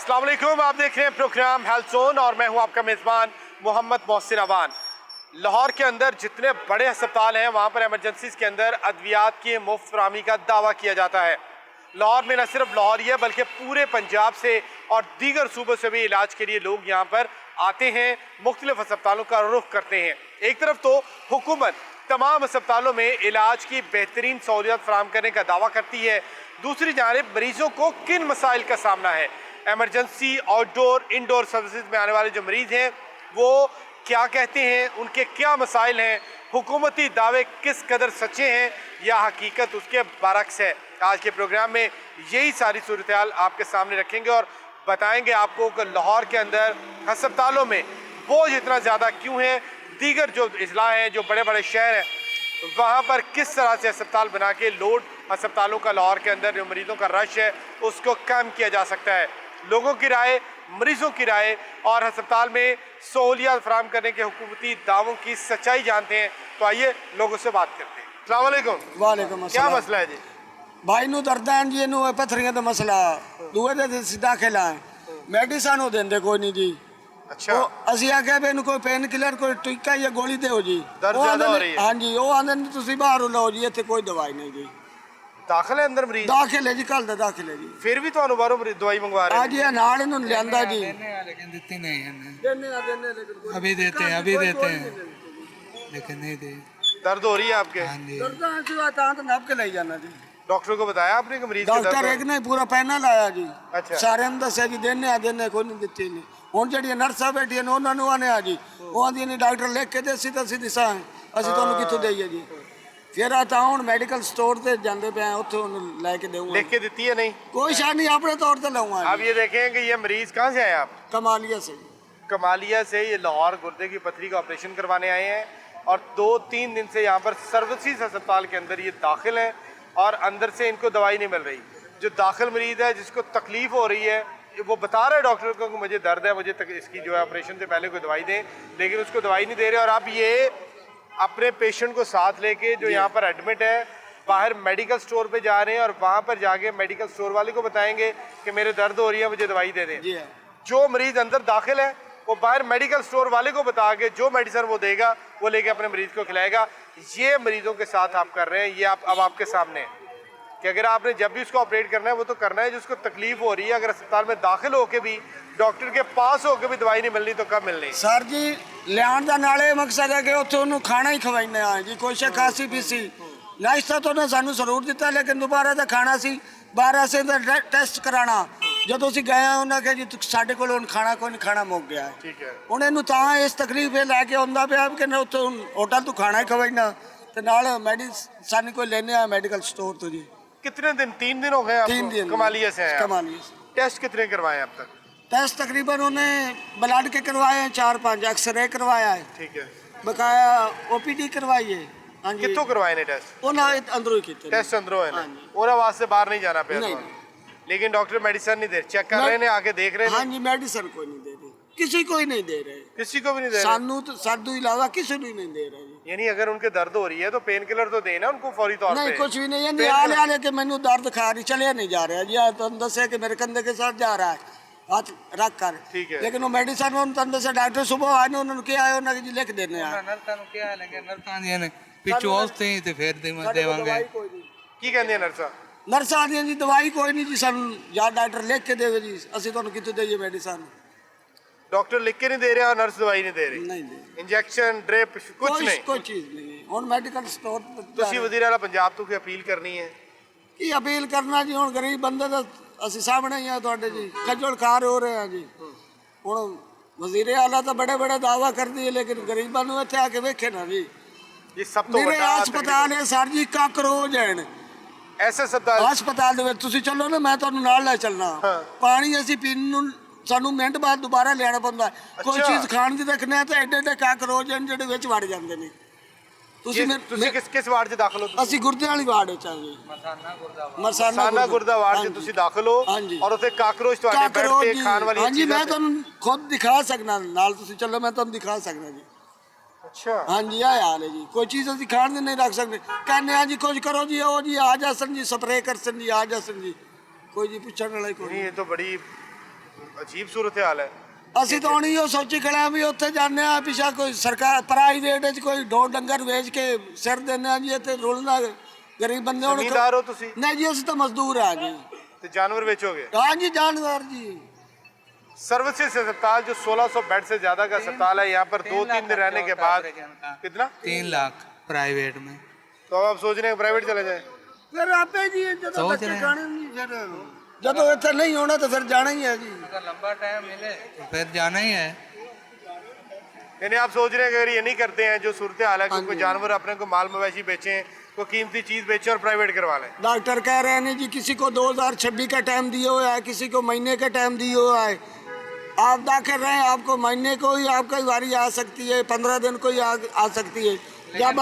अस्सलाम वालेकुम, आप देख रहे हैं प्रोग्राम हेल्थ जोन और मैं हूं आपका मेज़बान मोहम्मद मोहसिन अवान। लाहौर के अंदर जितने बड़े अस्पताल हैं वहां पर एमरजेंसीज के अंदर अद्वियात की मुफ्त फराहमी का दावा किया जाता है। लाहौर में न सिर्फ लाहौर ही है बल्कि पूरे पंजाब से और दीगर सूबों से भी इलाज के लिए लोग यहाँ पर आते हैं, मुख्तलिफ अस्पतालों का रुख करते हैं। एक तरफ तो हुकूमत तमाम अस्पतालों में इलाज की बेहतरीन सहूलियत फराहम करने का दावा करती है, दूसरी जानिब मरीजों को किन मसाइल का सामना है। एमरजेंसी आउटडोर इंडोर सर्विसेज में आने वाले जो मरीज़ हैं वो क्या कहते हैं, उनके क्या मसाइल हैं, हुकूमती दावे किस कदर सच्चे हैं या हकीकत उसके बरक्स है। आज के प्रोग्राम में यही सारी सूरत हाल आपके सामने रखेंगे और बताएंगे आपको कि लाहौर के अंदर अस्पतालों में बोझ इतना ज़्यादा क्यों है, दीगर जो अजला हैं, जो बड़े बड़े शहर हैं, वहाँ पर किस तरह से अस्पताल बना के लोड अस्पतालों का लाहौर के अंदर जो मरीज़ों का रश है उसको कम किया जा सकता है। लोगों की राय, मरीजों की राय और अस्पताल में सहूलियत फराहम करने के हुकूमती दावों की सच्चाई जानते हैं। तो आइए लोगों से बात करते हैं। अस्सलाम वालेकुम। वालेकुम क्या अस्सलाम। मसला है जी? भाई नू दर्द है जी, इनू पत्थरियां दा मसला दूए दे सीधा खेला है मेडिसिन वो देंदे कोई नहीं जी। अच्छा, ਅਸੀਂ ਆਖਿਆ ਵੀ ਇਹਨੂੰ ਕੋਈ ਪੇਨ ਕਿਲਰ ਕੋਈ ਟੀਕਾ ਜਾਂ ਗੋਲੀ ਦਿਓ ਜੀ। ਦਰਦ ਉਹ ਜ਼ਿਆਦਾ ਹੋ ਆਂਹਦੇ ਰਹੀ ਨੇ- ਹੈ। ਹਾਂਜੀ, ਉਹ ਆਂਦੇ ਨੇ ਤੁਸੀਂ ਬਾਹਰੋਂ ਲਓ ਜੀ, ਇੱਥੇ ਕੋਈ ਦਵਾਈ ਨਹੀਂ ਜੀ। दाखिल है अंदर मरीज? ਦਾਖਲ ਹੈ ਜੀ, ਕੱਲ ਦਾ ਦਾਖਲ ਹੈ ਜੀ। फिर भी तो बाहरों दवाई मंगवा रहे ਅੱਜ ਇਹ ਨਾਲ ਇਹਨੂੰ ਲਿਆਂਦਾ ਜੀ। लेकिन देती नहीं है ना। ਦਿੰਨੇ ਲੇਕਿਨ ਕੋਈ अभी देते हैं, अभी देते हैं, लेकिन नहीं दे। हैं। दर्द हो रही है आपके? हाँ जी। ਦਰਦਾਂ ਅਸੀਂ ਤਾਂ ਨੱਪ ਕੇ ਲਈ ਜਾਣਾ ਜੀ। डॉक्टर को बताया आपने कि मरीज के दर्द ਡਾਕਟਰ हो- ਇੱਕ ਨੇ ਪੂਰਾ ਪੈਨਲ ਆਇਆ ਜੀ। ਅੱਛਾ। ਸਾਰਿਆਂ ਨੂੰ ਦੱਸਿਆ ਜੀ, ਦਿੰਨੇ ਕੋਈ ਨਹੀਂ ਦਿੱਤੀ ਨਹੀਂ। ਹੁਣ ਜਿਹੜੀਆਂ ਨਰਸਾਂ ਬੈਠੀਆਂ ਨੇ ਉਹਨਾਂ ਨੂੰ ਆਨੇ ਆ ਜੀ, ਉਹ ਆਂਦੀਆਂ ਨੇ ਡਾਕਟਰ ਲਿਖ ਕੇ ਦੇ ਅਸੀਂ ਤਾਂ ਅਸੀਂ ਦਿਸਾਂ ਅਸੀਂ ਤੁਹਾਨੂੰ ਕਿੱਥੋਂ ਦੇਈਏ ਜੀ। ਫਿਰ ਆ ਤਾਂ ਹੁਣ ਮੈਡੀਕਲ ਸਟੋਰ ਤੇ ਜਾਂਦੇ ਪਏ ਆ, ਉੱਥੇ ਉਹਨੂੰ ਲੈ ਕੇ ਦੇਊਂਗਾ। लिख के देती है नहीं? ਕੋਈ ਸ਼ਾਇਦ नहीं, अपने तौर पे लूंगा। अब ये देखें कि ये मरीज कहाँ से आए आप? कमालिया से। कमालिया से। ये लाहौर गुर्दे की पथरी का ऑपरेशन करवाने आए हैं और 2-3 दिन से यहाँ पर सर्विसेज अस्पताल के अंदर ये दाखिल हैं और अंदर से इनको दवाई नहीं मिल रही। जो दाखिल मरीज है जिसको तकलीफ हो रही है वो बता रहा है डॉक्टर को कि मुझे दर्द है, मुझे इसकी जो है ऑपरेशन से पहले कोई दवाई दें, लेकिन उसको दवाई नहीं दे रहे। और अब ये अपने पेशेंट को साथ लेके जो यहाँ पर एडमिट है बाहर मेडिकल स्टोर पे जा रहे हैं और वहाँ पर जाके मेडिकल स्टोर वाले को बताएंगे कि मेरे दर्द हो रही है, मुझे दवाई दे दें। जी हाँ। जो मरीज अंदर दाखिल है वो बाहर मेडिकल स्टोर वाले को बता के जो मेडिसिन वो देगा वो लेके अपने मरीज को खिलाएगा। ये मरीजों के साथ आप कर रहे हैं। ये आप अब आपके सामने है कि अगर आपने जब भी उसको ऑपरेट करना है वो तो करना है जिसको तकलीफ हो रही है। अगर अस्पताल में दाखिल होके भी डॉक्टर के पास होके भी दवाई नहीं मिलनी तो कब मिलनी? सर जी लियाण का नाले मकसद है कि उत्थे उन्होंने खाना ही खवाइने आ जी। कोई शे खासी पीसी नाश्ता तो उन्हें सानू जरूर दिता, लेकिन दोबारा तो खाना सी 12 से टेस्ट कराना। ਜਦੋਂ ਅਸੀਂ ਗਏ ਆ ਉਹਨਾਂ ਕਹੇ ਜੀ ਸਾਡੇ ਕੋਲ ਹੁਣ ਖਾਣਾ ਕੋਈ ਨਹੀਂ, ਖਾਣਾ ਮੁੱਕ ਗਿਆ ਹੈ। ठीक है। ਹੁਣ ਇਹਨੂੰ ਤਾਂ ਇਸ ਤਕਲੀਫ ਇਹ ਲੈ ਕੇ ਆਉਂਦਾ ਪਿਆ ਕਿ ਨਾ ਉੱਥੇ ਹੋਟਲ ਤੋਂ ਖਾਣਾ ਹੀ ਖਵਾਈਣਾ ਤੇ ਨਾਲ ਮੈਡੀਸਨ ਕੋਈ ਲੈਣੇ ਆ ਮੈਡੀਕਲ ਸਟੋਰ ਤੋਂ ਜੀ। कितने दिन? 3 दिन हो गए आपको? 3 दिन कमालिया से आए आप? कमालिया से। टेस्ट कितने करवाए अब तक? टेस्ट तकरीबन उन्हें ब्लड के करवाए हैं 4-5, एक्सरे करवाया है, ठीक है। बकाया ओपीडी करवाई है। हाँ जी, कितों करवाए ने टेस्ट? उन्हें अंदरों ही किए टेस्ट अंदरों है ना? हाँ जी। और आवाज से बाहर नहीं जाना पे नहीं, तो। लेकिन डॉक्टर मेडिसिन नहीं दे, चेक कर रहे हैं, आके देख रहे हाँ हैं? जी, मेडिसिन कोई नहीं दे रहे, किसी को ही नहीं दे रहे। किसी को भी नहीं दे रहे? सानू तो साधु इलावा किसी को ही नहीं दे रहे जी। यानी अगर उनके दर्द हो रही है तो पेन किलर तो देना उनको फौरी तौर नहीं पे। कुछ भी नहीं है, पेन आले आले के मैनू दर्द खा रही चले नहीं जा रहा जी। तो अंदर से कि मेरे कंधे के साथ जा रहा है हाथ रख कर। ठीक है। लेकिन वो मेडिसिन अंदर से डॉक्टर सुबह आए उन्होंने क्या आए उन्होंने जी लिख देने हैं। नलता नु क्या लेंगे, नलता दिया ने पिछू औसते ही ते फिर देवांगे। की कहते हैं नर्सा? नर्स आदि जी दवाई कोई नहीं जी, सानू या डॉक्टर लिख के देवे जी, असि तुहानू कितों देइए मेडिसिन। डॉक्टर लिख के नहीं दे रहे और नर्स दवाई नहीं दे रही? नहीं दे इंजेक्शन ड्रिप कुछ नहीं? कोई चीज नहीं है। हुण मेडिकल स्टोर ਤੁਸੀਂ ਵਜ਼ੀਰ ਆਲਾ ਪੰਜਾਬ ਤੋਂ ਕੋਈ ਅਪੀਲ ਕਰਨੀ ਹੈ? की अपील करना जी, हुण गरीब बंदे दा असि सामने ही आ तुहाडे जी, खज्जल खार हो रहे हैं जी। हुण वजीर आला तो बड़े बड़े दावा करदी है, लेकिन गरीबां नू इत्थे आके वेखे ना जी। ये सब तो मेरे बड़ा हस्पताल है सर जी, काकरोच हैं ऐसे अस्पताल ਹਸਪਤਾਲ ਦੇ ਵਿੱਚ। ਤੁਸੀਂ ਚੱਲੋ ਨਾ, ਮੈਂ ਤੁਹਾਨੂੰ ਨਾਲ ਲੈ ਚੱਲਣਾ। ਪਾਣੀ ਅਸੀਂ ਪੀਣ ਨੂੰ ਸਾਨੂੰ ਮਿੰਟ ਬਾਅਦ ਦੁਬਾਰਾ ਲੈਣਾ ਪੈਂਦਾ। ਕੋਈ ਚੀਜ਼ ਖਾਣ ਦੀ ਦੇਖਣਾ ਹੈ ਤਾਂ ਐਡੇ ਐਡੇ ਕਾਕਰੋਚ ਹਨ ਜਿਹੜੇ ਵਿੱਚ ਵੜ ਜਾਂਦੇ ਨੇ। ਤੁਸੀਂ ਤੁਸੀਂ ਕਿਸ ਵਾਰਡ 'ਚ ਦਾਖਲ ਹੋ? ਅਸੀਂ ਗੁਰਦੇ ਵਾਲੀ ਵਾਰਡ ਵਿੱਚ ਆ ਜੀ। ਮਰਸਾਨਾ ਗੁਰਦਾ ਵਾਰਡ 'ਚ ਤੁਸੀਂ ਦਾਖਲ ਹੋ ਔਰ ਉੱਥੇ ਕਾਕਰੋਚ ਤੁਹਾਡੇ ਬੈੱਡ ਤੇ ਖਾਣ ਵਾਲੀ ਹਾਂਜੀ, ਮੈਂ ਤੁਹਾਨੂੰ ਖੁਦ ਦਿਖਾ ਸਕਦਾ ਨਾਲ। ਤੁਸੀਂ ਚੱਲੋ, ਮੈਂ ਤੁਹਾਨੂੰ ਦਿਖਾ ਸਕਦਾ ਜੀ। अच्छा हाँ जी, आ हाल है जी। कोई चीज़ असं खाण नहीं रख सकते, कहने जी कुछ करो जी, ओ जी आ जासन जी, स्प्रे करसन जी, आ जासन जी, कोई जी पूछने वाला कोई नहीं। ये तो बड़ी अजीब सूरत हाल है। ਅਸੀਂ ਤਾਂ ਹੁਣ ਇਹੋ ਸੋਚੀ ਖੜੇ ਆ ਵੀ ਉੱਥੇ ਜਾਂਦੇ ਆ ਪਿਛਾ ਕੋਈ ਸਰਕਾਰ ਪ੍ਰਾਈਵੇਟ ਵਿੱਚ ਕੋਈ ਢੋਰ ਡੰਗਰ ਵੇਚ ਕੇ ਸਿਰ ਦਿੰਦੇ ਆ ਜੀ ਇੱਥੇ ਰੁਲਣਾ ਗਰੀਬ ਬੰਦੇ ਹੁਣ ਜ਼ਮੀਂਦਾਰ ਹੋ ਤੁਸੀਂ? ਨਹੀਂ ਜੀ ਅਸੀਂ ਤਾਂ ਮਜ਼ਦੂਰ ਆ ਜੀ। तो जानवर बेचोगे? ਹਾਂ ਜੀ ਜਾਨਵਰ ਜੀ। सर्विसेज अस्पताल जो 1600 बेड से ज्यादा का अस्पताल है, यहाँ पर 2-3 दिन रहने के बाद कितना? 3 लाख प्राइवेट में। तो अब आप सोच रहे हैं प्राइवेट चले जाए? ਫਿਰ ਆਪੇ ਜੀ ਜਦੋਂ ਸੋਚ ਬੱਚੇ ਰਹੇ ਹਾਂ। ਖਾਣੇ ਨਹੀਂ ਫਿਰ ਜਦੋਂ ਇੱਥੇ ਨਹੀਂ ਹੋਣਾ ਤਾਂ ਫਿਰ ਜਾਣਾ ਹੀ ਹੈ ਜੀ। अगर लंबा टाइम मिले तो फिर जाना ही है। यानी आप सोच रहे हैं कि अगर ये नहीं करते हैं जो सूरत हाल है कि कोई जानवर अपने को माल मवेशी बेचें, कोई कीमती चीज बेचें और प्राइवेट करवा लें। डॉक्टर कह रहे हैं जी किसी को 2026 का टाइम दिया हुआ है, किसी को महीने का टाइम दिया हुआ है। आप दाखिल रहें, आपको महीने को ही आपका बारी आ सकती है, 15 दिन को ही आ सकती है। जब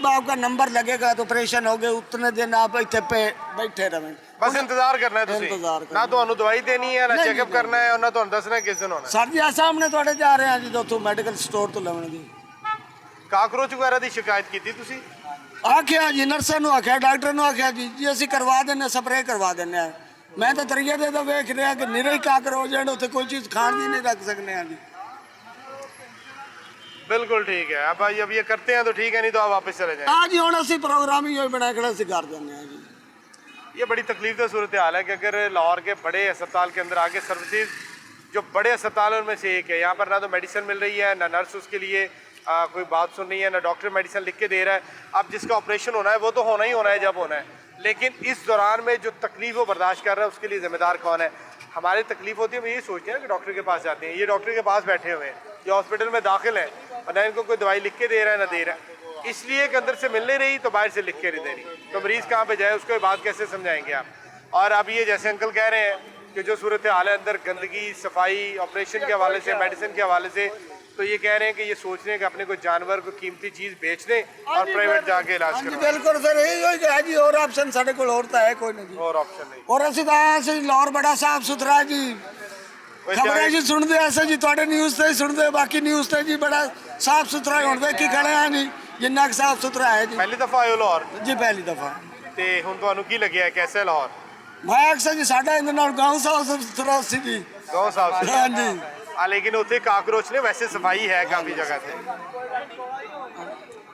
आपका नंबर लगेगा तो ऑपरेशन हो गए उतने दिन आप इतने पे बैठे रहें। बस इंतजार करना है तुसी। इंतजार करना। ना ਤੁਹਾਨੂੰ ਦਵਾਈ ਦੇਣੀ ਹੈ ਨਾ नहीं, ਚੈੱਕਅਪ नहीं, ਕਰਨਾ ਹੈ और ना ਤੁਹਾਨੂੰ ਦੱਸਣਾ ਕਿਸ ਦਿਨ ਹੋਣਾ। सर जी आ सामने थोड़े जा रहे हैं जी दोस्तों मेडिकल स्टोर तो लवणगे ਕਾਕਰੋਚ ਵਗੈਰਾ ਦੀ ਸ਼ਿਕਾਇਤ ਕੀਤੀ ਤੁਸੀਂ? आख्या जी नर्सा ਨੂੰ आख्या डॉक्टर ਨੂੰ आख्या जी ਅਸੀਂ ਕਰਵਾ ਦਿੰਨੇ स्प्रे करवा ਦਿੰਨੇ ਆ। मैं तो तरीके दे तो वेख रहा कि निरे ही काकरोच हैं उत्थे कोई चीज खाण दी नहीं रख सकने हैं जी। बिल्कुल ठीक है। अब भाई अब ये करते हैं तो ठीक है, नहीं तो आप वापस चले जाएं। हाँ जी हुण ਅਸੀਂ प्रोग्राम ही बना खड़ा सी कर दिंने हैं जी। ये बड़ी तकलीफ का सूरत हाल है कि अगर लाहौर के बड़े अस्पताल के अंदर आके सर्विसेज जो बड़े अस्पताल है उनमें से एक है, यहाँ पर ना तो मेडिसिन मिल रही है, ना नर्स उसके लिए कोई बात सुन रही है, ना डॉक्टर मेडिसिन लिख के दे रहा है। अब जिसका ऑपरेशन होना है वो तो होना ही होना है जब होना है, लेकिन इस दौरान में जो तकलीफ वो बर्दाश्त कर रहा है उसके लिए जिम्मेदार कौन है? हमारी तकलीफ होती है, हम यही सोचते हैं कि डॉक्टर के पास जाते हैं, ये डॉक्टर के पास बैठे हुए हैं, ये हॉस्पिटल में दाखिल हैं और ना इनको कोई दवाई लिख के दे रहा है ना दे रहा है, इसलिए कि अंदर से मिल नहीं रही तो बाहर से लिख के नहीं दे रही। तो मरीज़ कहाँ पे जाए, उसको बात कैसे समझाएंगे आप? और अब ये जैसे अंकल कह रहे हैं कि जो सूरत हाल है अंदर गंदगी, सफाई, ऑपरेशन के हवाले से, मेडिसिन के हवाले से, तो ये कह रहे हैं कि ये सोच रहे हैं कि अपने को जानवर को कीमती चीज़ बेच दें और प्राइवेट जाके इलाज हाँ जी करवाएं। बिल्कुल सर यही है जी और ऑप्शन साढ़े को और तो है कोई नहीं जी। और ऑप्शन नहीं। और ਅਸੀਂ ਤਾਂ ਆਏ ਸੀ ਲਾਹੌਰ ਬੜਾ ਸਾਫ ਸੁਥਰਾ ਜੀ ਖਬਰਾਂ ਜੀ ਸੁਣਦੇ ਐਸੇ ਜੀ ਤੁਹਾਡੇ ਨਿਊਜ਼ ਤੇ ਹੀ ਸੁਣਦੇ ਬਾਕੀ ਨਿਊਜ਼ ਤੇ ਜੀ ਬੜਾ ਸਾਫ ਸੁਥਰਾ ਹੁਣ ਵੇਖੀ ਖੜੇ ਆ ਜੀ ਜਿੰਨਾ ਕੁ ਸਾਫ ਸੁਥਰਾ ਹੈ ਜੀ। पहली दफ़ा आयो लाहौर ਜੀ ਪਹਿਲੀ ਦਫਾ ਤੇ ਹੁਣ ਤੁਹਾਨੂੰ ਕੀ ਲੱਗਿਆ कैसा है लाहौर? ਮੈਂ ਅਕਸਰ ਜੀ ਸਾਡਾ ਇਹਦੇ ਨਾਲ ਗਾਉਂ ਸਾਫ ਸੁਥਰਾ ਸੀ ਜੀ। गाँव साहब से ਹਾਂ ਜੀ लेकिन उत्थे काकरोच ने वैसे सफाई है काफ़ी जगह से।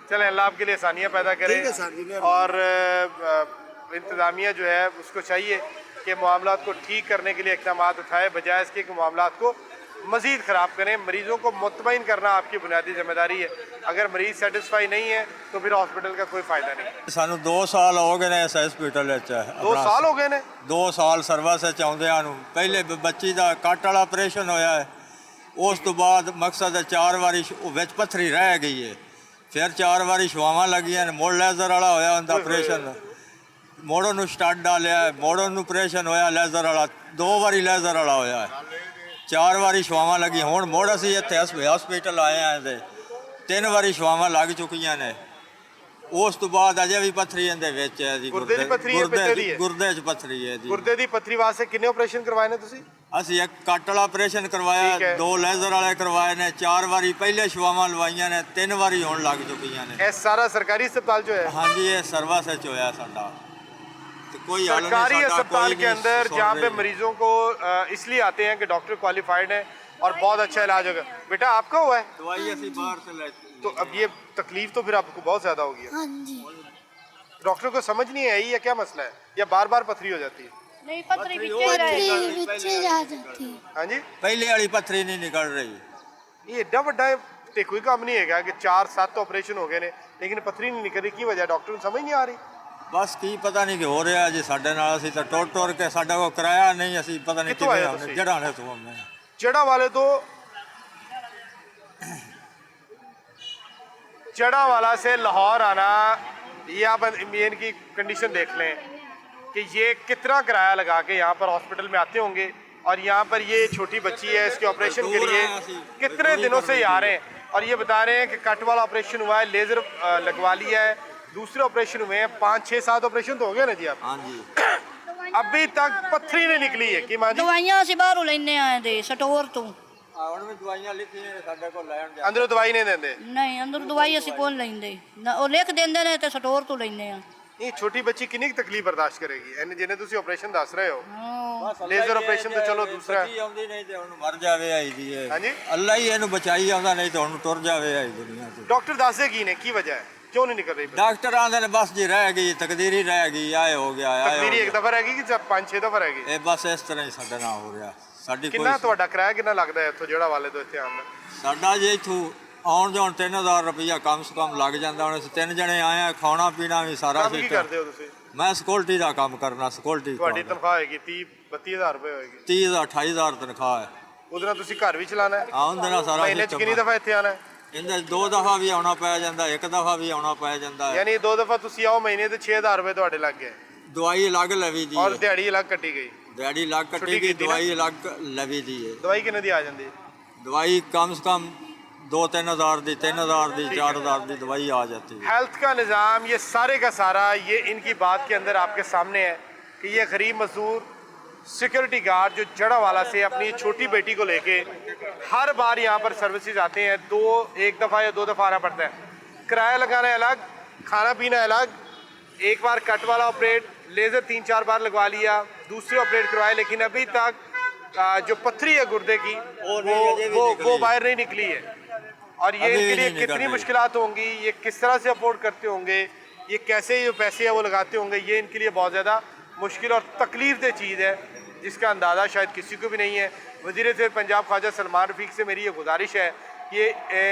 चलें अल्लाह आपके लिए आसानियाँ पैदा करे। ठीक है सर जी, मेहरबानी। और इंतज़ामिया जो है उसको चाहिए कि मामलात को ठीक करने के लिए इक़दाम उठाए, बजाय इसके कि मामलात को मज़ीद ख़राब करें। मरीज़ों को मुतमईन करना आपकी बुनियादी जिम्मेदारी है। अगर मरीज़ सेटिस्फाई नहीं है तो फिर हॉस्पिटल का कोई फ़ायदा नहीं। ਸਾਨੂੰ 2 ਸਾਲ ਹੋ ਗਏ ਨੇ ਇਸ ਹਸਪੀਟਲ ਵਿੱਚ 2 साल हो गए ने? 2 ਸਾਲ ਸਰਵਿਸ ਵਿੱਚ ਆਉਂਦਿਆਂ ਨੂੰ। ਪਹਿਲੇ ਬੱਚੀ ਦਾ ਕੱਟ ਵਾਲਾ ਆਪਰੇਸ਼ਨ ਹੋਇਆ ਹੈ, ਉਸ ਤੋਂ ਬਾਅਦ ਮਕਸਦ ਹੈ 4 ਵਾਰੀ ਵਿੱਚ ਪੱਥਰੀ ਰਹਿ ਗਈ ਹੈ, ਫਿਰ 4 ਵਾਰੀ ਛੁਆਵਾਂ ਲੱਗੀਆਂ ਨੇ, ਮੁੜ ਲੇਜ਼ਰ ਵਾਲਾ ਹੋਇਆ ਹੁੰਦਾ ਆਪਰੇਸ਼ਨ, ਮੋੜੋਂ ਨੂੰ ਸਟੱਡ ਡਾਲਿਆ, ਮੋੜੋਂ ਨੂੰ ਆਪਰੇਸ਼ਨ ਹੋਇਆ ਲੇਜ਼ਰ ਵਾਲਾ, 2 ਵਾਰੀ ਲੇਜ਼ਰ ਵਾਲਾ ਹੋਇਆ ਹੈ, 4 ਵਾਰੀ ਛੁਆਵਾਂ ਲੱਗੀ। ਹੁਣ ਮੁੜ ਅਸੀਂ ਇੱਥੇ ਹਸਪੀਟਲ ਆਏ ਹਾਂ ਤੇ 3 ਵਾਰੀ ਛੁਆਵਾਂ ਲੱਗ ਚੁੱਕੀਆਂ ਨੇ। ਉਸ ਤੋਂ ਬਾਅਦ ਅਜੇ ਵੀ ਪੱਥਰੀ ਇਹਦੇ ਵਿੱਚ ਹੈ ਜੀ। ਗੁਰਦੇ ਦੀ ਪੱਥਰੀ ਹੈ, ਪਿੱਤੇ ਦੀ ਹੈ? ਗੁਰਦੇ 'ਚ ਪੱਥਰੀ ਹੈ ਜੀ। गुर्दे की पत्थरी वास्ते कितने ऑपरेशन करवाए ने तुसी? ਅਸੀਂ ਇੱਕ ਕੱਟ ਵਾਲਾ ਆਪਰੇਸ਼ਨ ਠੀਕ ਕਰਵਾਇਆ, ਹੈ। 2 ਲੇਜ਼ਰ ਵਾਲੇ ਕਰਵਾਏ ਨੇ, 4 ਵਾਰੀ ਪਹਿਲੇ ਛੁਆਵਾਂ ਲਵਾਈਆਂ ਨੇ, 3 ਵਾਰੀ ਹੁਣ ਲੱਗ ਚੁੱਕੀਆਂ ਨੇ। ये सारा सरकारी अस्पताल जो है, ਹਾਂਜੀ ਇਹ ਸਰਵਿਸ ਵਿੱਚ ਹੋਇਆ ਸਾਡਾ ਤੇ ਕੋਈ ਹੱਲ ਨਹੀਂ सरकारी ਸਾਡਾ, अस्पताल ਕੋਈ के नहीं अंदर सुन जहाँ पे रही। मरीजों को इसलिए आते हैं कि डॉक्टर क्वालिफाइड है और बहुत अच्छा इलाज होगा। बेटा आपका हुआ है ਦਵਾਈ ਅਸੀਂ ਬਾਹਰ से ਲੈ तो अब ये तकलीफ तो फिर आपको बहुत ज्यादा होगी। हाँ जी डॉक्टर को समझ नहीं आई है क्या मसला है, या बार बार पथरी हो जाती है? नहीं पथरी पीछे ही रहे। पथरी पीछे जा जाती है। हाँ जी, ਪਹਿਲੇ ਵਾਲੀ ਪੱਥਰੀ नहीं निकल रही। ये एड्डा वड्डा ते कोई काम नहीं है कि 4-7 ऑपरेशन हो गए ने लेकिन पथरी नहीं निकल रही, की वजह डॉक्टर को समझ नहीं आ रही? ਬਸ ਕੀ ਪਤਾ ਨਹੀਂ ਕਿ ਹੋ ਰਿਹਾ ਜੀ ਸਾਡੇ ਨਾਲ। ਅਸੀਂ ਤਾਂ ਟੁਰ ਟੁਰ ਕੇ ਸਾਡਾ ਕੋਈ ਕਿਰਾਇਆ ਨਹੀਂ, ਅਸੀਂ ਪਤਾ ਨਹੀਂ ਕਿੱਥੋਂ ਆਏ ਕਿਵੇਂ ਤੁਸੀਂ? ਜੜਾਂ ਨੇ ਤੋਂ ਮੈਂ जड़ा वाले तो जड़ा वाला से लाहौर आना, ये आप इनकी कंडीशन देख लें कि ये कितना किराया लगा के यहाँ पर हॉस्पिटल में आते होंगे और यहाँ पर ये छोटी बच्ची है, इसके ऑपरेशन के लिए कितने दिनों से ही आ रहे हैं और ये बता रहे हैं कि कट वाला ऑपरेशन हुआ है, लेज़र लगवा लिया है, दूसरे ऑपरेशन हुए हैं, 5-6-7 ऑपरेशन तो हो गए ना जी आप? हाँ जी अभी तक पथरी नहीं निकली है कि माँ जी? ਦਵਾਈਆਂ ਅਸੀਂ ਬਾਹਰੋਂ ਲੈਣੇ ਆਏ ਦੇ ਸਟੋਰ ਤੋਂ। ਹੁਣ ਵੀ ਦਵਾਈਆਂ ਲਿਖੀਆਂ ਨੇ ਸਾਡੇ ਕੋਲ ਲੈਣ ਜਾ। अंदरों दवाई नहीं देंगे? ਨਹੀਂ ਅੰਦਰ ਦਵਾਈ ਅਸੀਂ ਕੋਲ ਲੈਂਦੇ ਨਾ, ਉਹ ਲਿਖ ਦਿੰਦੇ ਨੇ ਤੇ ਸਟੋਰ ਤੋਂ ਲੈਣੇ ਆ। ਇਹ ਛੋਟੀ ਬੱਚੀ ਕਿੰਨੀ ਕੁ ਤਕਲੀਫ ਬਰਦਾਸ਼ਤ ਕਰੇਗੀ ਇਹਨੇ ਜਿਹਨੇ ਤੁਸੀਂ ਆਪਰੇਸ਼ਨ ਦੱਸ ਰਹੇ ਹੋ ਲੇਜ਼ਰ ਆਪਰੇਸ਼ਨ ਤਾਂ ਚਲੋ ਦੂਸਰਾ ਬੱਚੀ ਆਉਂਦੀ ਨਹੀਂ ਤੇ ਉਹਨੂੰ ਮਰ ਜਾਵੇ ਆਈ ਦੀ ਹੈ ਹਾਂਜੀ ਅੱਲਾ ਹੀ ਇਹਨੂੰ ਬਚਾਈ ਆਉਂਦਾ ਨਹੀਂ ਤੇ ਉਹਨੂੰ ਟੁਰ ਜਾਵੇ ਆਈ ਦੁਨੀਆ ਤੋਂ ਡਾਕਟਰ ਦੱਸਦੇ ਕੀ ਨੇ ਕੀ ਵਜ੍ਹਾ ਹੈ ਕਿਉਂ ਨਹੀਂ ਨਿਕਲ ਰਹੀ ਡਾਕਟਰ ਆਂਦੇ ਨੇ ਬਸ ਜੀ ਰਹਿ ਗਈ ਤਕਦੀਰੀ ਰਹਿ ਗਈ ਆਏ ਹੋ ਗਿਆ ਆਏ ਹੋ ਤਕਦੀਰੀ ਇੱਕ ਗਿਆ। ਦਫਾ ਰਹਿ ਗਈ ਕਿ 5-6 ਦਫਾ ਰਹਿ ਗਈ ਇਹ ਬਸ ਇਸ ਤਰ੍ਹਾਂ ਹੀ ਸਾਡੇ ਨਾਲ ਹੋ ਰਿਹਾ ਸਾਡੀ ਕਿੰਨਾ ਕੋਈ ਤੁਹਾਡਾ ਕਿਰਾਇਆ ਕਿੰਨਾ ਲੱਗਦਾ ਹੈ ਇੱਥੋਂ ਜਿਹੜਾ ਵਾਲੇ ਤੋਂ ਇੱਥੇ ਆਉਣ ਦਾ ਸਾਡਾ ਜੇ ਇੱਥੋਂ ਆਉਣ ਜਾਣ 3000 ਰੁਪਇਆ ਕਮ ਸੇ ਕਮ ਲੱਗ ਜਾਂਦਾ ਹੁਣ ਅਸੀਂ 3 ਜਣੇ ਆਏ ਆ ਖਾਣਾ ਪੀਣਾ ਵੀ ਸਾਰਾ ਕੰਮ ਕੀ ਸਿਸਟਮ ਕਰਦੇ ਹੋ ਤੁਸੀਂ ਮੈਂ ਸਿਕਿਉਰਿਟੀ ਦਾ ਕੰਮ ਕਰਨਾ ਸਿਕਿਉਰਿਟੀ ਤੁਹਾਡੀ ਤਨਖਾਹ ਹੋਏਗੀ 30-32 ਹਜ਼ਾਰ ਰੁਪਏ ਹੋਏਗੀ 30 28000 ਤਨਖਾਹ ਹੈ ਉਹਦੇ ਨਾਲ ਤੁਸੀਂ ਘਰ ਵੀ ਚਲਾਣਾ ਹੈ ਆਉਂਦੇ ਨਾਲ ਸਾਰਾ ਮਹੀਨੇ 'ਚ ਕਿੰਨੀ ਦਫਾ ਇੱਥੇ ਆਣਾ ਹੈ ਇਹਦੇ 2 ਦਫਾ ਵੀ ਆਉਣਾ ਪੈ ਜਾਂਦਾ 1 ਦਫਾ ਵੀ ਆਉਣਾ ਪੈ ਜਾਂਦਾ ਹੈ। ਯਾਨੀ 2 ਦਫਾ ਤੁਸੀਂ ਆਓ ਮਹੀਨੇ ਤੇ 6000 ਰੁਪਏ ਤੁਹਾਡੇ ਲੱਗ ਗਏ ਦਵਾਈ ਅਲੱਗ ਲਵੀ ਦੀ ਔਰ ਹੈ ਦਿਹਾੜੀ ਅਲੱਗ ਕੱਟੀ ਗਈ ਦਿਹਾੜੀ ਅਲੱਗ ਛੁੱਟੀ ਕੱਟੀ ਗਈ ਕੀਤੀ ਨਾ? ਦਵਾਈ ਅਲੱਗ ਲਵੀ ਦੀ ਹੈ ਦਵਾਈ ਕਿੰਨੇ ਦੀ ਆ ਜਾਂਦੀ ਹੈ दवाई कम से कम 2-3 हज़ार दी 3 हज़ार दी 4 हज़ार दी दवाई आ जाती है। हेल्थ का निज़ाम ये सारे का सारा ये इनकी बात के अंदर आपके सामने है कि ये गरीब मजदूर सिक्योरिटी गार्ड जो जड़ावाला से अपनी छोटी बेटी को लेके हर बार यहाँ पर सर्विसेज आते हैं एक दफ़ा या 2 दफ़ा आना पड़ता है किराया लगाना अलग खाना पीना अलग एक बार कट वाला ऑपरेट लेज़र 3-4 बार लगवा लिया दूसरी ऑपरेट करवाए लेकिन अभी तक जो पथरी है गुर्दे की वो बाहर नहीं निकली है और ये अभी इनके भी लिए नहीं निकल कितनी रही। मुश्किलात होंगी ये किस तरह से अफोर्ड करते होंगे ये कैसे जो पैसे है वो लगाते होंगे ये इनके लिए बहुत ज़्यादा मुश्किल और तकलीफ दह चीज़ है जिसका अंदाज़ा शायद किसी को भी नहीं है। वज़ीर ज़ेर पंजाब ख्वाजा सलमान रफ़ीक से मेरी ये गुजारिश है कि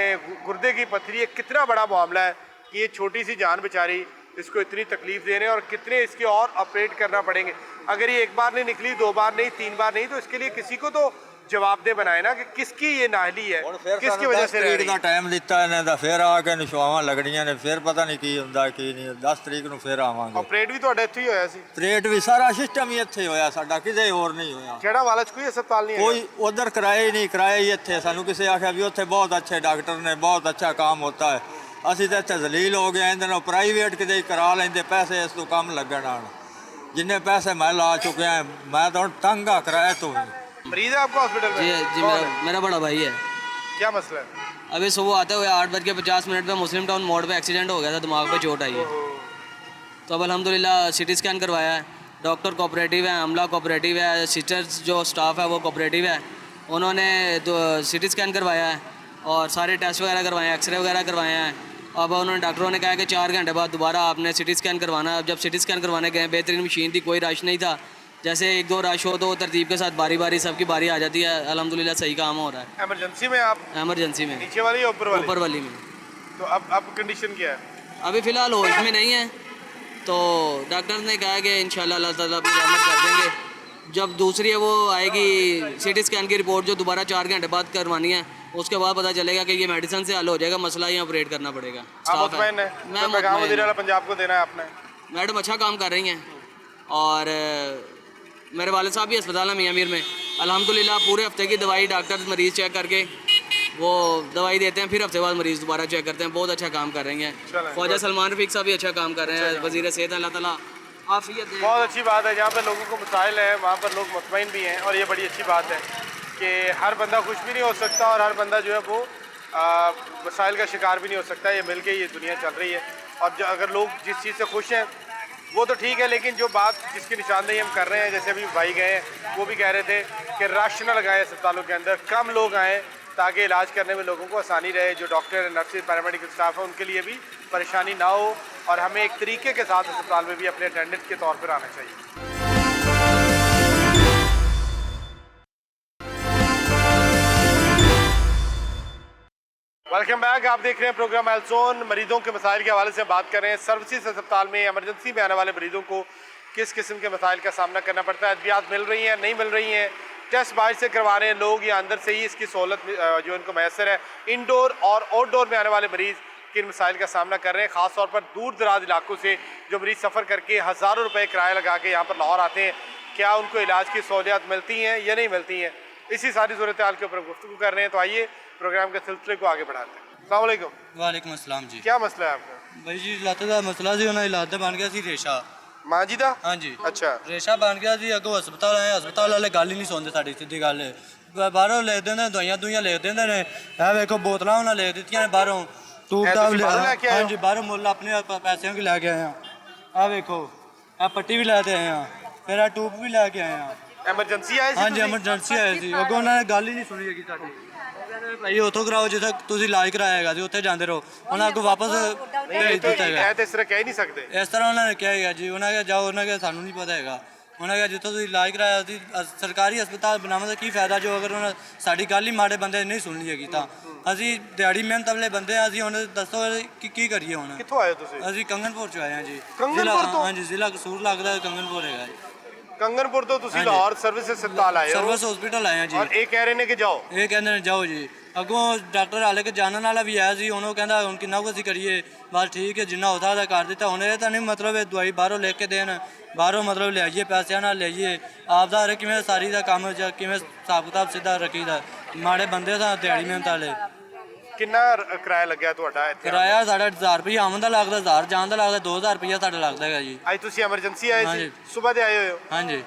गुर्दे की पथरी एक कितना बड़ा मामला है कि ये छोटी सी जान बेचारी इसको इतनी तकलीफ दे रहे हैं और कितने इसके और ऑपरेट करना पड़ेंगे। अगर ये एक बार नहीं निकली 2 बार नहीं 3 बार नहीं तो इसके लिए किसी को तो जवाबदेह बनाए ना कि किसकी ये नाहली है किसकी वजह से रह रही ਦਾ है। ਟਾਈਮ ਦਿੱਤਾ ਇਹਨਾਂ ਦਾ ਫਿਰ ਆ ਕੇ ਨਿਸ਼ਾਵਾਂ ਲੱਗਣੀਆਂ ਨੇ ਫਿਰ ਪਤਾ ਨਹੀਂ ਕੀ ਹੁੰਦਾ ਕੀ ਨਹੀਂ 10 ਤਰੀਕ ਨੂੰ ਫਿਰ ਆਵਾਂਗੇ ऑपरेट भी ਤੁਹਾਡੇ ਇੱਥੇ ਹੀ ਹੋਇਆ ਸੀ ਪਰੇਡ ਵੀ ਸਾਰਾ ਸਿਸਟਮ ਹੀ ਇੱਥੇ ਹੋਇਆ ਸਾਡਾ ਕਿਤੇ ਹੋਰ ਨਹੀਂ ਹੋਇਆ ਜਿਹੜਾ ਵਾਲਾ ਚ ਕੋਈ ਹਸਪਤਾਲ ਨਹੀਂ ਹੈ ਕੋਈ ਉਧਰ ਕਿਰਾਏ ਹੀ ਨਹੀਂ ਕਿਰਾਏ ਹੀ ਇੱਥੇ ਸਾਨੂੰ ਕਿਸੇ ਆਖਿਆ ਵੀ ਉੱਥੇ ਬਹੁਤ ਅੱਛੇ ਡਾਕਟਰ ਨੇ ਬਹੁਤ ਅੱਛਾ ਕੰਮ ਹੁੰਦਾ ਹੈ ਅਸੀਂ ਤਾਂ ਇੱਥੇ ਜ਼ਲੀਲ ਹੋ ਗਏ ਇਹਨਾਂ ਨੂੰ ਪ੍ਰਾਈਵੇਟ ਕਿਤੇ ਹੀ ਕਰਾ ਲੈਂਦੇ ਪੈਸੇ ਇਸ ਤੋਂ ਕੰਮ ਲੱਗਣ ਆਣ ਜਿੰਨੇ ਪੈਸੇ ਮੈਂ ਲਾ ਚੁੱਕਿਆ ਮੈਂ ਤਾਂ ਹੁਣ ਤੰਗ ਆ ਕਿਰਾਏ ਤੋਂ ਹੀ मरीज है आपको हॉस्पिटल में जी कौन है? मेरा बड़ा भाई है। क्या मसला है अभी सुबह आते हुए 8:50 पे मुस्लिम टाउन मोड़ पे एक्सीडेंट हो गया था दिमाग पे चोट आई है तो अब अल्हम्दुलिल्लाह सिटी स्कैन करवाया है डॉक्टर कोऑपरेटिव है अमला कोऑपरेटिव है सिस्टर्स जो स्टाफ है वो कोऑपरेटिव है उन्होंने सिटी स्कैन करवाया है और सारे टेस्ट वगैरह करवाए हैं एक्सरे वगैरह करवाए हैं। अब उन्होंने डॉक्टरों ने कहा कि 4 घंटे बाद दोबारा आपने सिटी स्कैन करवाना है। जब सिटी स्कैन करवाने गए बेहतरीन मशीन थी कोई रश नहीं था जैसे 1-2 रश हो तो तरतीब के साथ बारी बारी सबकी बारी आ जाती है अल्हम्दुलिल्लाह सही काम हो रहा है इमरजेंसी में आप एमरजेंसी में नीचे वाली या ऊपर वाली ऊपर वाली में। तो अब कंडीशन क्या है अभी फ़िलहाल होश में नहीं है तो डॉक्टर ने कहा कि इंशाल्लाह अल्लाह ताला अपनी रहमत कर देंगे। जब दूसरी है वो आएगी सिटी स्कैन की रिपोर्ट जो दोबारा 4 घंटे बाद करवानी है उसके बाद पता चलेगा कि ये मेडिसिन से हल हो जाएगा मसला ही ऑपरेट करना पड़ेगा। आप साफ मुतमईन है मैं तो पैगाम मुतमईन वज़ीर हूँ। आला पंजाब को देना है आपने मैडम अच्छा काम कर रही हैं और मेरे वाले साहब भी अस्पताल है मियाँ मीर में अल्हम्दुलिल्लाह पूरे हफ्ते की दवाई डॉक्टर मरीज़ चेक करके वो दवाई देते हैं फिर हफ्ते बाद मरीज़ दोबारा चेक करते हैं। बहुत अच्छा काम कर रही हैं चलें, ख्वाजा सलमान रफ़ीक साहब भी अच्छा काम कर रहे हैं वज़ीर सेहत अल्लाह ताला आफियत दे। बहुत अच्छी बात है जहाँ पर लोगों को मसाइल है वहाँ पर लोग मुतमईन भी हैं और ये बड़ी अच्छी बात है कि हर बंदा खुश भी नहीं हो सकता और हर बंदा जो है वो मसाइल का शिकार भी नहीं हो सकता। ये मिल के ये दुनिया चल रही है और अगर लोग जिस चीज़ से खुश हैं वो तो ठीक है लेकिन जो बात जिसकी निशानदेही हम कर रहे हैं जैसे अभी भाई गए हैं वो भी कह रहे थे कि रश न लगाए अस्पतालों के अंदर कम लोग आएँ ताकि इलाज करने में लोगों को आसानी रहे। जो डॉक्टर नर्सेज पैरामेडिकल स्टाफ है उनके लिए भी परेशानी ना हो और हमें एक तरीके के साथ अस्पताल में भी अपने अटेंडेंट के तौर पर आना चाहिए। वेलकम बैक आप देख रहे हैं प्रोग्राम हेल्थ जोन। मरीजों के मसाइल के हवाले से बात कर रहे हैं। सर्विसेज अस्पताल में एमरजेंसी में आने वाले मरीजों को किस किस्म के मसाइल का सामना करना पड़ता है, अद्वियात मिल रही हैं नहीं मिल रही हैं, टेस्ट बाहर से करवा रहे हैं लोग या अंदर से ही इसकी सहूलत जो इनको मैसर है। इंडोर और आउटडोर में आने वाले मरीज़ किन मसाइल का सामना कर रहे हैं, ख़ास तौर पर दूर दराज इलाकों से जो मरीज़ सफ़र करके हज़ारों रुपये किराया लगा के यहाँ पर लाहौर आते हैं, क्या उनको इलाज की सहूलियात मिलती हैं या नहीं मिलती हैं, इसी सारी सूरत हाल के ऊपर गुफ्तगू कर रहे हैं। तो आइए प्रोग्राम के सिलसिले को आगे बढ़ाते हैं। अस्सलाम वालेकुम। वालेकुम अस्सलाम जी क्या मसला है आपका? भाई जी ਲੱਤ ਦਾ ਮਸਲਾ ਸੀ ਉਹਨਾਂ ਦੀ ਲੱਤ ਬਣ ਗਿਆ ਸੀ ਰੇਸ਼ਾ। माँ जी दा? ਹਾਂਜੀ अच्छा ਰੇਸ਼ਾ ਬਣ ਗਿਆ ਸੀ ਅੱਗੋਂ ਹਸਪਤਾਲ ਆਏ ਹਸਪਤਾਲ ਵਾਲੇ ਗੱਲ ਹੀ ਨਹੀਂ ਸੁਣਦੇ ਸਾਡੀ ਸਿੱਧੀ ਗੱਲ ਹੈ ਬਾਹਰੋਂ ਲਿਖ ਦਿੰਦੇ ਨੇ ਦਵਾਈਆਂ ਦੁਈਆਂ ਲਿਖ ਦਿੰਦੇ ਨੇ ਇਹ ਵੇਖੋ ਬੋਤਲਾਂ ਉਹਨਾਂ ਲਿਖ ਦਿੱਤੀਆਂ ਨੇ ਬਾਹਰੋਂ ਇਹ ਤੁਸੀਂ ਬਾਹਰੋਂ ਲੈ ਕੇ ਆਏ ਹੋ? ਹਾਂਜੀ ਬਾਹਰੋਂ ਮੁੱਲ ਆਪਣੇ ਪੈਸਿਆਂ ਕੀ ਲੈ ਕੇ ਆਏ ਆ ਆ ਵੇਖੋ ਆ ਪੱਟੀ ਵੀ ਲੈ ਕੇ ਆਏ ਆ, ਫਿਰ ਆ ਟੂਬ ਵੀ ਲੈ ਕੇ ਆਏ ਆ। ਐਮਰਜੈਂਸੀ ਆਏ ਸੀ ਹਾਂਜੀ ਤੁਸੀਂ? ਐਮਰਜੈਂਸੀ ਆਏ ਸੀ, ਅੱਗੋਂ ਉਹਨਾਂ ਨੇ ਗੱਲ ਹੀ ਨਹੀਂ ਸੁਣੀ ਹੈਗੀ ਸਾਡੀ। ਉਹ ਕਹਿੰਦੇ ਭਾਈ ਉੱਥੋਂ ਕਰਾਓ ਜਿੱਥੇ ਤੁਸੀਂ ਇਲਾਜ ਕਰਾਇਆ ਹੈਗਾ ਜੀ, ਉੱਥੇ ਜਾਂਦੇ ਰਹੋ। ਉਹਨਾਂ ਅੱਗੋਂ ਵਾਪਸ ਭੇਜ ਦਿੱਤਾ ਹੈਗਾ। ਇਹ ਤੇ ਇਸ ਤਰ੍ਹਾਂ ਕਹਿ ਨਹੀਂ ਸਕਦੇ। ਇਸ ਤਰ੍ਹਾਂ ਉਹਨਾਂ ਨੇ ਕਿਹਾ ਹੈਗਾ ਜੀ, ਉਹਨਾਂ ਕਿਹਾ ਜਾਓ, ਉਹਨਾਂ ਕਿਹਾ ਸਾਨੂੰ ਨਹੀਂ ਪਤਾ ਹੈਗਾ। ਉਹਨਾਂ ਕਿਹਾ ਜਿੱਥੋਂ ਤੁਸੀਂ ਇਲਾਜ ਕਰਾਇਆ ਸੀ ਸਰਕਾਰੀ ਹਸਪਤਾਲ ਬਣਾਉਣ ਦਾ ਕੀ ਫਾਇਦਾ, ਜੋ ਅਗਰ ਉਹਨਾਂ ਸਾਡੀ ਗੱਲ ਹੀ ਮਾੜੇ ਬੰਦੇ ਨਹੀਂ ਸੁਣਨੀ ਹੈਗੀ ਤਾਂ। ਅਸੀਂ ਦਿਹਾੜੀ ਮਿਹਨਤ ਵਾਲੇ ਬੰਦੇ ਆ, ਅਸੀਂ ਹੁਣ ਦੱਸੋ ਕੀ ਕਰੀਏ ਹੁਣ। ਕਿੱਥੋਂ ਆਏ ਹੋ ਤੁਸੀਂ? ਅਸੀਂ ਕੰਗਨਪੁਰ ਚ ਆਏ ਹਾਂ ਜੀ। ਕੰਗਨਪੁਰ ਤੋਂ? ਹਾਂਜੀ, ਜ਼ਿਲ੍ਹਾ ਕਸੂਰ ਲੱਗਦਾ ਕੰਗਨਪੁਰ ਹੈਗਾ ਜੀ। ਕੰਗਨਪੁਰ ਤੋਂ ਤੁਸੀਂ ਲਾਹੌਰ ਸਰਵਿਸ ਹਸਪਤਾਲ ਆਏ ਹੋ ਸਰਵਿਸ ਹਸਪੀਟਲ ਆਏ ਹਾਂ ਜੀ। ਔਰ ਇਹ ਕਹਿ ਰਹੇ ਨੇ ਕਿ ਜਾਓ। ਇਹ ਕਹਿੰਦੇ ਨੇ ਜਾਓ ਜੀ। ਅੱਗੋਂ ਡਾਕਟਰ ਹਾਲੇ ਕਿ ਜਾਣਨ ਵਾਲਾ ਵੀ ਆਇਆ ਸੀ, ਹੁਣ ਉਹ ਕਹਿੰਦਾ ਹੁਣ ਕਿੰਨਾ ਕੁ ਅਸੀਂ ਕਰੀਏ, ਬਸ ਠੀਕ ਹੈ ਜਿੰਨਾ ਹੁੰਦਾ ਉਹਦਾ ਕਰ ਦਿੱਤਾ। ਹੁਣ ਇਹ ਤਾਂ ਨਹੀਂ ਮਤਲਬ ਇਹ ਦਵਾਈ ਬਾਹਰੋਂ ਲੈ ਕੇ ਦੇਣ, ਬਾਹਰੋਂ ਮਤਲਬ ਲਿਆਈਏ ਪੈਸਿਆਂ ਨਾਲ ਲਿਆਈਏ। ਆਪਦਾ ਹਰੇ ਕਿਵੇਂ ਸਾਰੀ ਦਾ ਕੰਮ ਜਾਂ ਕਿਵੇਂ ਹਿਸਾਬ ਕਿਤਾਬ ਸਿੱਧਾ ਰੱਖੀਦਾ। ਮਾੜੇ ਬੰਦੇ ਦਾ ਦਿਹਾੜੀ ਮਿਹਨਤ ਵਾਲੇ। ਕਿੰਨਾ ਕਿਰਾਇਆ ਲੱਗਿਆ ਤੁਹਾਡਾ ਇੱਥੇ? ਕਿਰਾਇਆ ਸਾਡਾ 1000 ਰੁਪਏ ਆਉਣ ਦਾ ਲੱਗਦਾ, 1000 ਜਾਣ ਦਾ ਲੱਗਦਾ, 2000 ਰੁਪਇਆ ਸਾਡਾ ਲੱਗਦਾ ਹੈਗਾ ਜੀ। आज ਤੁਸੀਂ एमरजेंसी आए हाँ थे? जी। सुबह से आए हुए हो? ਹਾਂਜੀ।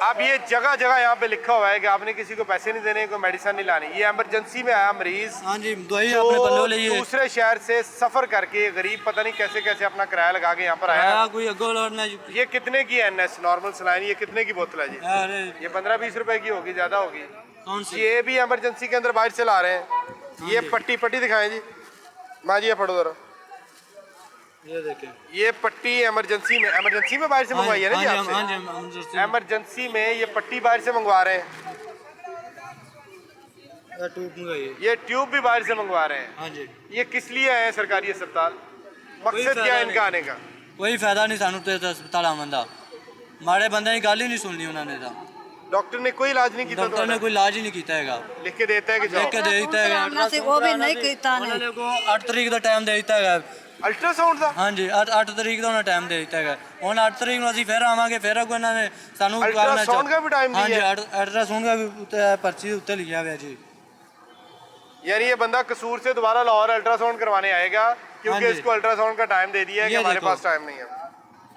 अब ये जगह जगह यहाँ पे लिखा हुआ है कि आपने किसी को पैसे नहीं देने, कोई मेडिसिन नहीं लानी। ये एमरजेंसी में आया मरीज ਹਾਂਜੀ ਦਵਾਈ जो ਆਪਣੇ ਪੱਲੇ ਲਈਏ। दूसरे शहर से सफर करके गरीब पता नहीं कैसे कैसे अपना किराया लगा के यहाँ पर आया। ਆਇਆ ਕੋਈ ਅੱਗੋਂ ਲੜਨਾ ਜੀ। ये कितने की है एनएस नॉर्मल सलाइन? ये कितने की बोतल है जी? अरे ये 15-20 रुपए की होगी, ज्यादा होगी। कौन सी? ये भी एमरजेंसी के अंदर बाहर से ला रहे हैं। ये पट्टी दिखाएं जी। माँ जी ये पढ़ो जरा। ये देखें। ये पट्टी एमरजेंसी में बाहर से मंगवाई है ना जी आपसे? हाँ एमरजेंसी में ये पट्टी बाहर से मंगवा रहे हैं। जी ट्यूब मंगाइए। ये ट्यूब भी बाहर से मंगवा रहे हैं। हाँ जी। ये किस लिए आए हैं सरकारी अस्पताल? मकसद फायदा क्या है नहीं। इनका आने का? कोई फायदा नहीं सानू ते हस्पताल आवन दा। माड़े बंदे की गल ही नहीं सुननी उन्होंने ता। डॉक्टर ने कोई इलाज नहीं किया? डॉक्टर ने कोई इलाज ही नहीं किया हैगा। लिख के देता है कि लिख जाओ। के दे दिता है। कराना ਸੀ ਉਹ ਵੀ ਨਹੀਂ ਕੀਤਾ ਨੇ। उन्होंने को 8 तरीक ਦਾ ਟਾਈਮ ਦੇ ਦਿੱਤਾ ਹੈਗਾ। अल्ट्रासाउंड का? ਹਾਂਜੀ 8 ਤਰੀਕ ਦਾ ਉਹਨਾਂ ਟਾਈਮ ਦੇ ਦਿੱਤਾ ਹੈਗਾ। ਹੁਣ 8 ਤਰੀਕ ਨੂੰ ਅਸੀਂ ਫਿਰ ਆਵਾਂਗੇ, ਫਿਰ ਅੱਗੋਂ ਇਹਨਾਂ ਨੇ ਸਾਨੂੰ अल्ट्रासाउंड का भी टाइम ਹਾਂਜੀ दिया है? ਅਲਟਰਾਸਾਊਂਡ ਦਾ ਵੀ ਉੱਤੇ पर्ची ਉੱਤੇ ਲਿਖਿਆ ਹੋਇਆ ਜੀ। यानी ये बंदा कसूर से दोबारा लाहौर अल्ट्रासाउंड करवाने आएगा क्योंकि हाँ जी। इसको अल्ट्रासाउंड का टाइम दे दिया है कि ये हमारे देखो। पास टाइम नहीं है।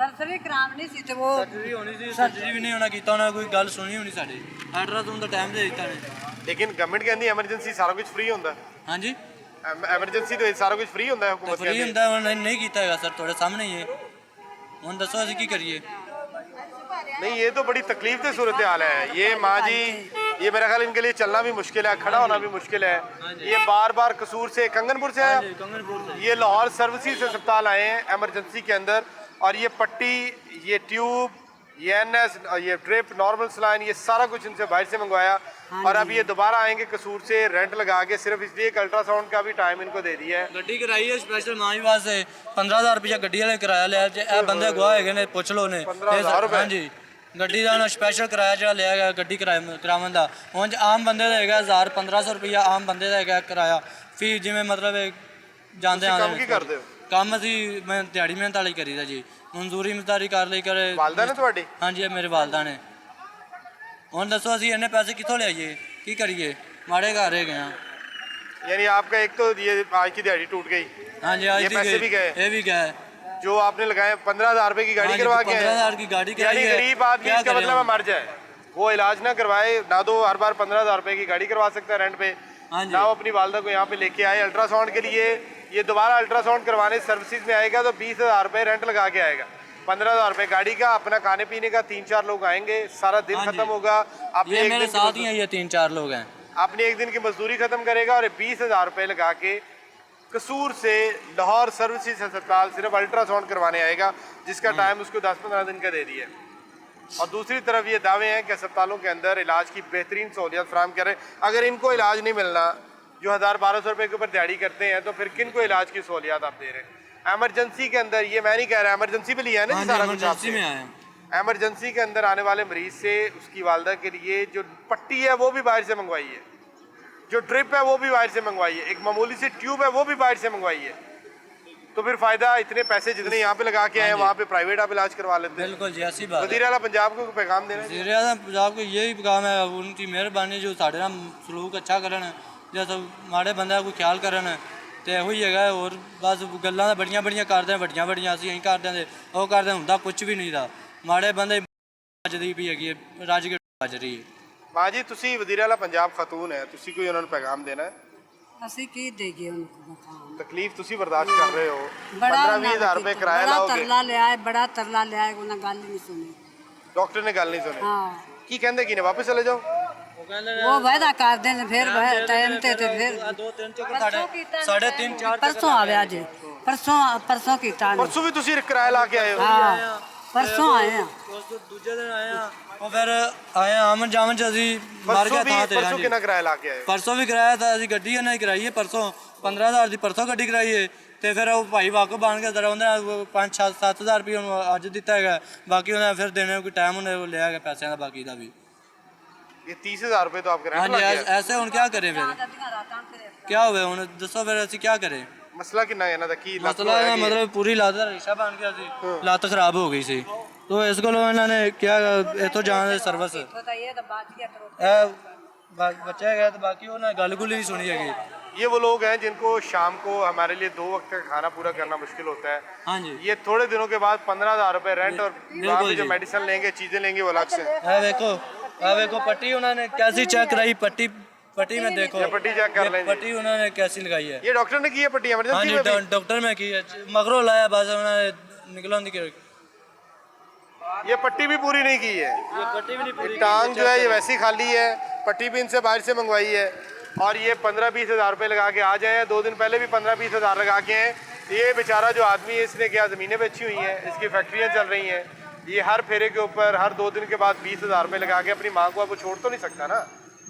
ਸਰਜਰੀ ਕਰਾਉਣੀ ਸੀ ਤੇ ਉਹ ਸਰਜਰੀ ਹੋਣੀ ਸੀ, ਸਰਜਰੀ ਵੀ ਨਹੀਂ ਉਹਨਾਂ ਕੀਤਾ, ਉਹਨਾਂ ਕੋਈ ਗੱਲ ਸੁਣੀ ਹੋਣੀ ਸਾਡੀ। ਅਲਟਰਾਸਾਊਂਡ ਦਾ ਟਾਈਮ ਦੇ ਦਿੱਤਾ ਨੇ। लेकिन गवर्नमेंट कहती है एमरजेंसी सारा कुछ फ्री होता है। ਹਾਂਜੀ एमरजेंसी तो सारा कुछ फ्री होता है, ਤਾਂ हुकूमत ਫਰੀ कहती है। ਹੁੰਦਾ, ਉਹਨਾਂ ਨੇ ਨਹੀਂ ਕੀਤਾ ਹੈਗਾ ਸਰ, ਤੁਹਾਡੇ ਸਾਹਮਣੇ ਹੀ ਹੈ। ਹੁਣ ਦੱਸੋ ਅਸੀਂ ਕੀ ਕਰੀਏ। नहीं ये तो बड़ी तकलीफ से सूरत हाल है। ये माँ जी, ये मेरा ख्याल इनके लिए चलना भी मुश्किल है, खड़ा होना भी मुश्किल है। ये बार बार कसूर से कंगनपुर से आया, ये लाहौर सर्विसेज अस्पताल आए हैं एमरजेंसी के अंदर। और ये पट्टी, ये ट्यूब, ये एनएस, ये ड्रिप, नॉर्मल सलाइन, ये सारा कुछ इनसे बाहर से मंगवाया। और अब ये दोबारा आएंगे कसूर से रेंट लगा के, सिर्फ इसलिए एक अल्ट्रासाउंड का भी टाइम इनको दे दिया है। ਗੱਡੀ ਕਰਾਈ ਹੈ ਸਪੈਸ਼ਲ ਮਾਂ ਜੀ ਵਾਸਤੇ। 15000 ਰੁਪਇਆ ਗੱਡੀ ਵਾਲੇ ਕਿਰਾਇਆ ਲਿਆ ਜੇ। ਇਹ ਬੰਦੇ ਗਵਾਹ ਹੈਗੇ ਨੇ, ਪੁੱਛ ਲਓ ਨੇ। 15,000 ਰੁਪਏ? ਹਾਂਜੀ ਗੱਡੀ ਦਾ ਉਹਨਾਂ ਸਪੈਸ਼ਲ ਕਿਰਾਇਆ ਜਿਹੜਾ ਲਿਆ ਗਿਆ ਗੱਡੀ ਕਰਾਉਣ ਦਾ। ਹੁਣ ਆਮ ਬੰਦੇ ਦਾ ਹੈਗਾ 1000-1500 ਰੁਪਇਆ ਆਮ ਬੰਦੇ ਦਾ ਹੈਗਾ ਕਿਰਾਇਆ ਫੀ। ਜਿਵੇਂ ਮਤਲਬ ਜਾਂਦੇ ਤੁਸੀਂ ਆਉਂਦੇ ਕੰਮ ਕੀ ਕਰਦੇ ਹੋ? ਕੰਮ ਅਸੀਂ ਮੈਂ ਦਿਹਾੜੀ ਮਿਹਨਤ ਵਾਲੀ ਕਰੀਦਾ ਜੀ। ਮਨਜ਼ੂਰੀ ਮਜ਼ਦਾਰੀ ਕਰ ਲਈ ਕਰੇ। ਵਾਲਦਾ ਨੇ ਤੁਹਾਡੀ? ਹਾਂਜੀ ਇਹ ਮੇਰੇ ਵਾਲਦਾ ਨੇ। ਹੁਣ ਦੱਸੋ ਅਸੀਂ ਇੰਨੇ ਪੈਸੇ ਕਿੱਥੋਂ ਲਿਆਈਏ, ਕੀ ਕਰੀਏ, ਮਾੜੇ ਘਰ ਹੈਗੇ ਆ। यानी आपका एक तो ये आज की दिहाड़ी टूट गई, ਹਾਂਜੀ ये ਅੱਜ पैसे भी गए? ਇਹ ਵੀ ਗਏ। जो आपने लगाए 15,000 रुपए की गाड़ी करवा के आए। 15,000 की गाड़ी कराई यानी है। गरीब आदमी क्या इसका करें मतलब है हम? मर जाए, वो इलाज ना करवाए ना, तो हर बार 15,000 रुपए की गाड़ी करवा सकता है रेंट पे, हाँ जी। ना वो अपनी वालदा को यहाँ पे लेके आए अल्ट्रासाउंड के लिए। ये दोबारा अल्ट्रासाउंड करवाने सर्विसेज में आएगा तो 20,000 रुपए रेंट लगा के आएगा। 15,000 रुपए गाड़ी का, अपना खाने पीने का, 3-4 लोग आएंगे, सारा दिन हाँ जी। खत्म होगा। अपने ये एक मेरे दिन की साथ ही मजदूरी- हैं, ये 3-4 लोग हैं। अपनी एक दिन की मजदूरी खत्म करेगा और 20,000 रुपए लगा के कसूर से लाहौर सर्विसेज अस्पताल सिर्फ अल्ट्रासाउंड करवाने आएगा, जिसका टाइम उसको 10-15 दिन का दे दिया है। और दूसरी तरफ ये दावे हैं कि अस्पतालों के अंदर इलाज की बेहतरीन सहूलियत फराम कर रहे हैं। अगर इनको इलाज नहीं मिलना, जो 1000-1200 रुपये के ऊपर दिहाड़ी करते हैं, तो फिर किन को इलाज की सहूलियत आप दे रहे हैं? एमरजेंसी के अंदर, ये मैं नहीं कह रहा, एमरजेंसी भी लिया है ना हाँ जी जी, सारा कुछ इमरजेंसी आपसे। में आए हैं। एमरजेंसी के अंदर आने वाले मरीज से उसकी वालदा के लिए जो पट्टी है वो भी बाहर से मंगवाई है, जो ड्रिप है वो भी बाहर से मंगवाई है, एक मामूली सी ट्यूब है वो भी बाहर से मंगवाई है। तो फिर फायदा, इतने पैसे जितने यहाँ पे लगा के आए हैं वहाँ पे प्राइवेट आप इलाज करवा लेते हैं। बिल्कुल जी ऐसी बात है। वज़ीर आला पंजाब को पैगाम देना है। वज़ीर आज़म पंजाब को यही पैगाम है, उनकी मेहरबानी जो साढ़े नाल सलूक अच्छा करन, जैसे माड़े बंदे का कोई ख्याल करन, ਤੇ ਇਹੋ ਹੀ ਹੈਗਾ। ਹੋਰ ਬਸ ਗੱਲਾਂ ਤਾਂ ਬੜੀਆਂ ਬੜੀਆਂ ਕਰਦੇ ਆ, ਵੱਡੀਆਂ ਵੱਡੀਆਂ ਅਸੀਂ ਅਸੀਂ ਕਰਦੇ ਹਾਂ, ਉਹ ਕਰਦੇ ਹੁੰਦਾ ਕੁਝ ਵੀ ਨਹੀਂ ਦਾ। ਮਾੜੇ ਬੰਦੇ ਵੱਜਦੀ ਵੀ ਹੈਗੀ ਹੈ, ਰਾਜਗੀਰ ਵੱਜ ਰਹੀ ਹੈ। माँ जी तुसी वज़ीर आला पंजाब खतून है, तुसी कोई उन्होंने पैगाम देना है? ਅਸੀਂ ਕੀ ਦੇਈਏ ਉਹਨੂੰ ਮਕਾਨ ਤਕਲੀਫ ਤੁਸੀਂ ਬਰਦਾਸ਼ਤ ਕਰ ਰਹੇ ਹੋ ਬੜਾ 15-20 ਰੁਪਏ ਕਿਰਾਇਆ ਬੜਾ ਲਾਓਗੇ ਤਰਲਾ ਲਿਆ ਹੈ, ਬੜਾ ਤਰਲਾ ਲਿਆ ਹੈ, ਉਹਨਾਂ ਗੱਲ ਹੀ ਨਹੀਂ ਸੁਣੀ। ਡਾਕਟਰ ਨੇ ਗੱਲ ਨਹੀਂ ਸੁਣੀ ਹਾਂ ਕੀ ਕਹਿੰਦੇ ਕੀ ਨੇ ਵਾਪਸ ਚਲੇ ਜਾਓ ਉਹ ਕਹਿੰਦੇ ਉਹ ਵਾਅਦਾ ਕਰਦੇ ਨੇ ਫਿਰ ਟਾਈਮ ਤੇ ਫਿਰ 2-3 ਚੱਕਰ ਸਾਡੇ 3-4 ਪਰਸੋਂ ਆਵਿਆ ਜੇ ਪਰਸੋਂ ਕੀਤਾ ਨੇ ਪਰਸੋਂ ਵੀ ਤੁਸੀਂ ਕਿਰਾਇਆ ਲਾ ਕੇ ਆਏ ਹੋ ਹਾਂ ਪਰਸੋਂ ਆਏ ਆ ਉਸ ਤੋਂ ਦੂਜੇ ਦਿਨ ਆਏ ਆ ਉਹ ਫਿਰ ਆਏ ਆਮਨ ਜਾਮਨ ਚ ਅਸੀਂ ਮਾਰ ਕੇ ਥਾਂ ਤੇ ਪਰਸੋਂ ਹਾਂਜੀ ਕਿੰਨਾ ਕਿਰਾਇਆ ਲਾ ਕੇ ਆਏ ਹੋ ਪਰਸੋਂ ਵੀ ਕਰਾਇਆ ਤਾਂ ਅਸੀਂ ਗੱਡੀ ਇਹਨਾਂ ਹੀ ਕਰਾਈ ਹੈ ਪਰਸੋਂ 15000 ਦੀ ਪਰਸੋਂ ਗੱਡੀ ਕਰਾਈ ਹੈ ਤੇ ਫਿਰ ਉਹ ਭਾਈ ਵਾਕਫ ਬਣ ਕੇ ਜ਼ਰਾ ਉਹਨੇ 5-7 ਰੁਪਏ ਉਹਨੂੰ ਅੱਜ ਦਿੱਤਾ ਹੈਗਾ ਬਾਕੀ ਉਹਨੇ ਫਿਰ ਦੇਣੇ ਕੋਈ ਟਾਈਮ ਉਹਨੇ ਲਿਆ ਹੈਗਾ ਪੈਸਿਆਂ ਦਾ ਬਾਕੀ ਦਾ ਵੀ ये 30,000 रुपए तो आपके रेंट हाँ जी लग गया ऐसे ਹੁਣ क्या करें फिर क्या ਹੋਵੇ ਹੁਣ ਦੱਸੋ ਫਿਰ ਅਸੀਂ क्या करें ਮਸਲਾ ਕਿੰਨਾ ਹੈ ਇਹਨਾਂ ਦਾ ਕੀ ਲੱਤ ਮਸਲਾ ਹੋਇਆ ਹੈ ਕੀ? ਮਤਲਬ ਪੂਰੀ ਲੱਤ ਦਾ ਰਿਕਸ਼ਾ ਬਣ ਗਿਆ ਸੀ ਲੱਤ ਖਰਾਬ ਹੋ ਗਈ ਸੀ ਤੋ ਇਸ ਕੋਲੋਂ ਇਹਨਾਂ ਨੇ ਕਿਹਾ ਇੱਥੋਂ ਜਾਣ ਦੇ ਸਰਵਿਸ ਪਤਾ ਇਹ ਤਾਂ ਬਾਤ ਕੀ ਕਰੋ ਇਹ ਬੱਚਾ ਗਿਆ ਤੇ ਬਾਕੀ ਉਹਨਾਂ ਗੱਲ ਗੁੱਲ ਨਹੀਂ ਸੁਣੀ ਹੈਗੀ ये वो लोग हैं जिनको शाम को हमारे लिए 2 वक्त का खाना पूरा करना मुश्किल होता है हाँ जी ये थोड़े दिनों के बाद 15,000 रुपए रेंट और वहाँ पे जो जी। मेडिसिन लेंगे चीजें लेंगे वो अलग से ये देखो पट्टी उन्होंने कैसी चेक कराई पट्टी में देखो ये पट्टी चेक कर ये लें जी। पट्टी उन्होंने कैसी लगाई है ये डॉक्टर ने की है पट्टी हाँ इमरजेंसी जी में भी? डॉक्टर में की है मगरो लाया बस उन्होंने निकलो ये पट्टी भी पूरी नहीं की है ये पट्टी भी नहीं पूरी टांग जो है ये वैसी खाली है पट्टी भी इनसे बाहर से मंगवाई है और ये 15-20 हज़ार रुपये लगा के आ जाए 2 दिन पहले भी 15-20 हज़ार लगा के हैं ये बेचारा जो आदमी है इसने क्या ज़मीनें बेची हुई हैं इसकी फैक्ट्रियाँ चल रही हैं ये हर फेरे के ऊपर हर 2 दिन के बाद 20,000 रुपये लगा के अपनी माँ को अब छोड़ तो नहीं सकता ना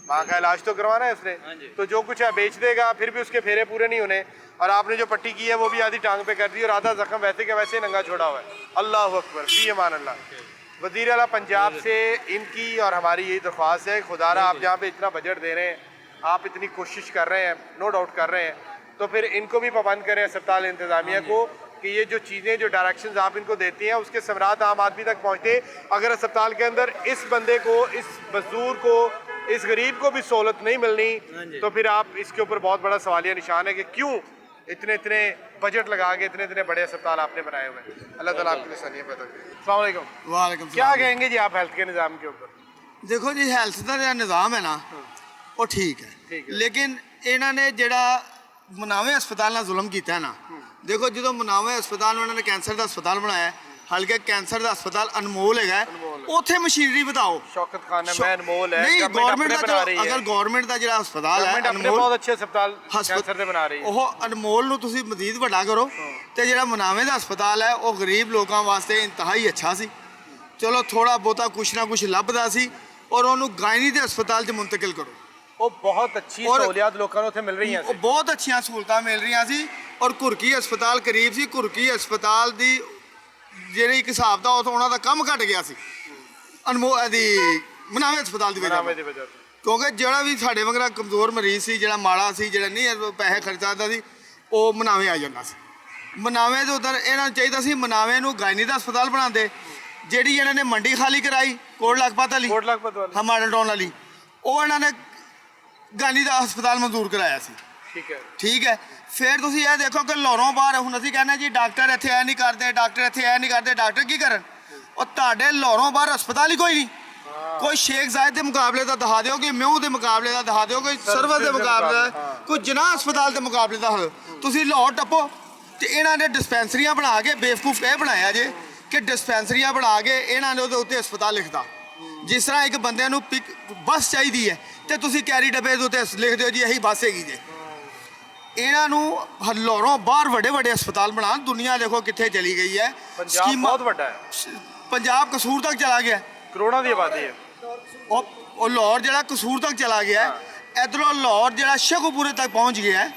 माँ का इलाज तो करवाना है उसने तो जो कुछ है बेच देगा फिर भी उसके फेरे पूरे नहीं होने और आपने जो पट्टी की है वो भी आधी टांग पे कर दी और आधा जख्म वैसे के वैसे नंगा छोड़ा हुआ है अल्लाह अकबर फी अमान अल्लाह वज़ीर आला पंजाब से इनकी और हमारी यही दरख्वास्त है खुदारा आप जहाँ पे इतना बजट दे रहे हैं आप इतनी कोशिश कर रहे हैं नो डाउट कर रहे हैं तो फिर इनको भी पाबंद करें अस्पताल इंतज़ामिया को कि ये जो चीज़ें जो डायरेक्शंस आप इनको देती हैं उसके समरात आम आदमी तक पहुँचते अगर अस्पताल के अंदर इस बंदे को इस मजदूर को इस गरीब को भी सहूलत नहीं मिलनी तो फिर आप इसके ऊपर बहुत बड़ा सवालिया निशान है कि क्यों इतने इतने बजट लगा के इतने इतने बड़े अस्पताल आपने बनाए हुए हैं अल्लाह ताला आपकी निशानियाँ पैदा करें अस्सलाम वालेकुम ਵਾਲੇਕਮ क्या कहेंगे जी आप हेल्थ के निज़ाम के ऊपर ਦੇਖੋ ਜੀ ਹੈਲਥ ਦਾ ਜਿਹੜਾ ਨਿਜ਼ਾਮ ਹੈ ਨਾ ਉਹ ਠੀਕ ਹੈ ਠੀਕ ਹੈ। ਲੇਕਿਨ ਇਹਨਾਂ ਨੇ ਜਿਹੜਾ ਮਨਾਵੇ ਹਸਪਤਾਲ ਨਾਲ ਜ਼ੁਲਮ ਕੀਤਾ ਹੈ ਨਾ ਦੇਖੋ ਜਦੋਂ ਮਨਾਵੇ ਹਸਪਤਾਲ ਉਹਨਾਂ ਨੇ ਕੈਂਸਰ ਦਾ ਹਸਪਤਾਲ ਬਣਾਇਆ ਹੈ, ਹਾਲਾਂਕਿ ਕੈਂਸਰ ਦਾ ਹਸਪਤਾਲ ਅਨਮੋਲ ਹੈਗਾ ਹੈ, ਉੱਥੇ ਮਸ਼ੀਨਰੀ ਵਧਾਓ शौकत खान है मैं अनमोल है ਨਹੀਂ ਗਵਰਨਮੈਂਟ अपने ਦਾ बना रही है ਅਗਰ ਗਵਰਨਮੈਂਟ ਦਾ ਜਿਹੜਾ ਹਸਪਤਾਲ ਹੈ गवर्नमेंट अपने ਅਨਮੋਲ बहुत अच्छे अस्पताल कैंसर से बना रही है ਉਹ ਅਨਮੋਲ ਨੂੰ ਤੁਸੀਂ ਮਜ਼ੀਦ ਵੱਡਾ ਕਰੋ ਤੇ ਜਿਹੜਾ ਮਨਾਵੇ ਦਾ ਹਸਪਤਾਲ ਹੈ ਉਹ ਗਰੀਬ ਲੋਕਾਂ ਵਾਸਤੇ ਇੰਤਹਾਈ ਅੱਛਾ ਸੀ ਚਲੋ ਥੋੜਾ ਬਹੁਤਾ ਕੁਛ ਨਾ ਕੁਛ ਲੱਭਦਾ ਸੀ ਔਰ ਉਹਨੂੰ ਗਾਇਨੀ ਦੇ ਹਸਪਤਾਲ 'ਚ ਮੁੰਤਕਿਲ ਕਰੋ वो बहुत अच्छी और- सहूलियात लोगों को मिल रही हैं ਉਹ ਬਹੁਤ ਅੱਛੀਆਂ ਸਹੂਲਤਾਂ ਮਿਲ ਰਹੀਆਂ ਸੀ ਔਰ ਘੁਰਕੀ ਹਸਪਤਾਲ ਕਰੀਬ ਸੀ ਘੁਰਕੀ ਹਸਪਤਾਲ ਦੀ ਜਿਹੜੀ ਇੱਕ ਹਿਸਾਬ ਦਾ ਉਹਨਾਂ ਦਾ ਕੰਮ ਘਟ ਗਿਆ ਸੀ ਅਨਮੋਲ ਦੀ ਮਨਾਵੇ ਹਸਪਤਾਲ ਦੀ ਵਜ੍ਹਾ बनावे ਨਾਲ। की वजह से ਕਿਉਂਕਿ ਜਿਹੜਾ ਵੀ ਸਾਡੇ ਵਗਰਾ ਕਮਜ਼ੋਰ ਮਰੀਜ਼ ਸੀ ਜਿਹੜਾ ਮਾੜਾ ਸੀ ਜਿਹੜਾ ਨਹੀਂ ਪੈਸੇ ਖਰਚਦਾ ਸੀ ਉਹ ਮਨਾਵੇ ਆ ਜਾਂਦਾ ਸੀ ਮਨਾਵੇ ਦੇ ਉਧਰ ਇਹਨਾਂ ਨੂੰ ਚਾਹੀਦਾ ਸੀ ਮਨਾਵੇ ਨੂੰ ਗਾਇਨੀ ਦਾ ਹਸਪਤਾਲ ਬਣਾਉਂਦੇ ਜਿਹੜੀ ਇਹਨਾਂ ਨੇ ਮੰਡੀ ਖਾਲੀ ਕਰਾਈ ਕੋਟ ਲਖਪਤ ਵਾਲੀ कोट लखपत वाले ਹਾਂ ਮਾਡਲ ਟਾਊਨ ਵਾਲੀ ਉਹ ਇਹਨਾਂ ਨੇ ਗਾਇਨੀ ਦਾ ਹਸਪਤਾਲ ਮਨਜ਼ੂਰ ਕਰਾਇਆ ਸੀ ठीक है ਠੀਕ ਹੈ ਫਿਰ ਤੁਸੀਂ ਇਹ ਦੇਖੋ ਕਿ ਲਾਹੌਰੋਂ ਬਾਹਰ ਹੁਣ ਅਸੀਂ ਕਹਿੰਦੇ ਜੀ ਡਾਕਟਰ ਇੱਥੇ ਐ ਨਹੀਂ ਕਰਦੇ ਡਾਕਟਰ ਇੱਥੇ ਐ ਨਹੀਂ ਕਰਦੇ ਡਾਕਟਰ ਕੀ ਕਰਨ ਉਹ ਤੁਹਾਡੇ ਲਾਹੌਰੋਂ ਬਾਹਰ ਹਸਪਤਾਲ ਹੀ ਕੋਈ ਨਹੀਂ ਕੋਈ ਸ਼ੇਖ ਜ਼ਾਇਦ ਦੇ ਮੁਕਾਬਲੇ ਦਾ ਦਿਖਾ ਦਿਓ ਕਿ ਮਿਊ ਦੇ ਮੁਕਾਬਲੇ ਦਾ ਦਿਖਾ ਦਿਓ ਕੋਈ ਸਰਵਰ ਦੇ ਮੁਕਾਬਲੇ ਦਾ ਕੋਈ ਜਨਾਹ ਹਸਪਤਾਲ ਦੇ ਮੁਕਾਬਲੇ ਦਾ ਤੁਸੀਂ ਲਾਹੌਰ ਟੱਪੋ ਤੇ ਇਹਨਾਂ ਨੇ ਡਿਸਪੈਂਸਰੀਆਂ ਬਣਾ ਕੇ ਬੇਵਕੂਫ ਇਹ ਬਣਾਇਆ ਜੇ ਕਿ ਡਿਸਪੈਂਸਰੀਆਂ ਬਣਾ ਕੇ ਇਹਨਾਂ ਨੇ ਉਹਦੇ ਉੱਤੇ ਹਸਪਤਾਲ ਲਿਖਦਾ ਜਿਸ ਤਰ੍ਹਾਂ ਇੱਕ ਬੰਦੇ ਨੂੰ ਬੱਸ ਚਾਹੀਦੀ ਹੈ ਤੇ ਤੁਸੀਂ ਕੈਰੀ ਡੱਬੇ ਦੇ ਉੱਤੇ ਲਿਖ ਦਿਓ ਜੀ ਇਹੀ ਬੱਸ ਹੈਗੀ ਜੇ ਇਹਨਾਂ ਨੂੰ ਲਾਹੌਰੋਂ ਬਾਹਰ ਵੱਡੇ ਵੱਡੇ ਹਸਪਤਾਲ ਬਣਾਉਣ ਦੁਨੀਆ ਦੇਖੋ ਕਿੱਥੇ ਚਲੀ ਗਈ ਹੈ पंजाब बहुत बड़ा है ਪੰਜਾਬ ਕਸੂਰ ਤੱਕ ਚਲਾ ਗਿਆ करोड़ों की आबादी है ਉਹ ਲਾਹੌਰ ਜਿਹੜਾ ਕਸੂਰ ਤੱਕ ਚਲਾ ਗਿਆ ਇਧਰੋਂ ਲਾਹੌਰ ਜਿਹੜਾ ਸ਼ੇਖੂਪੁਰੇ ਤੱਕ ਪਹੁੰਚ ਗਿਆ ਹੈ,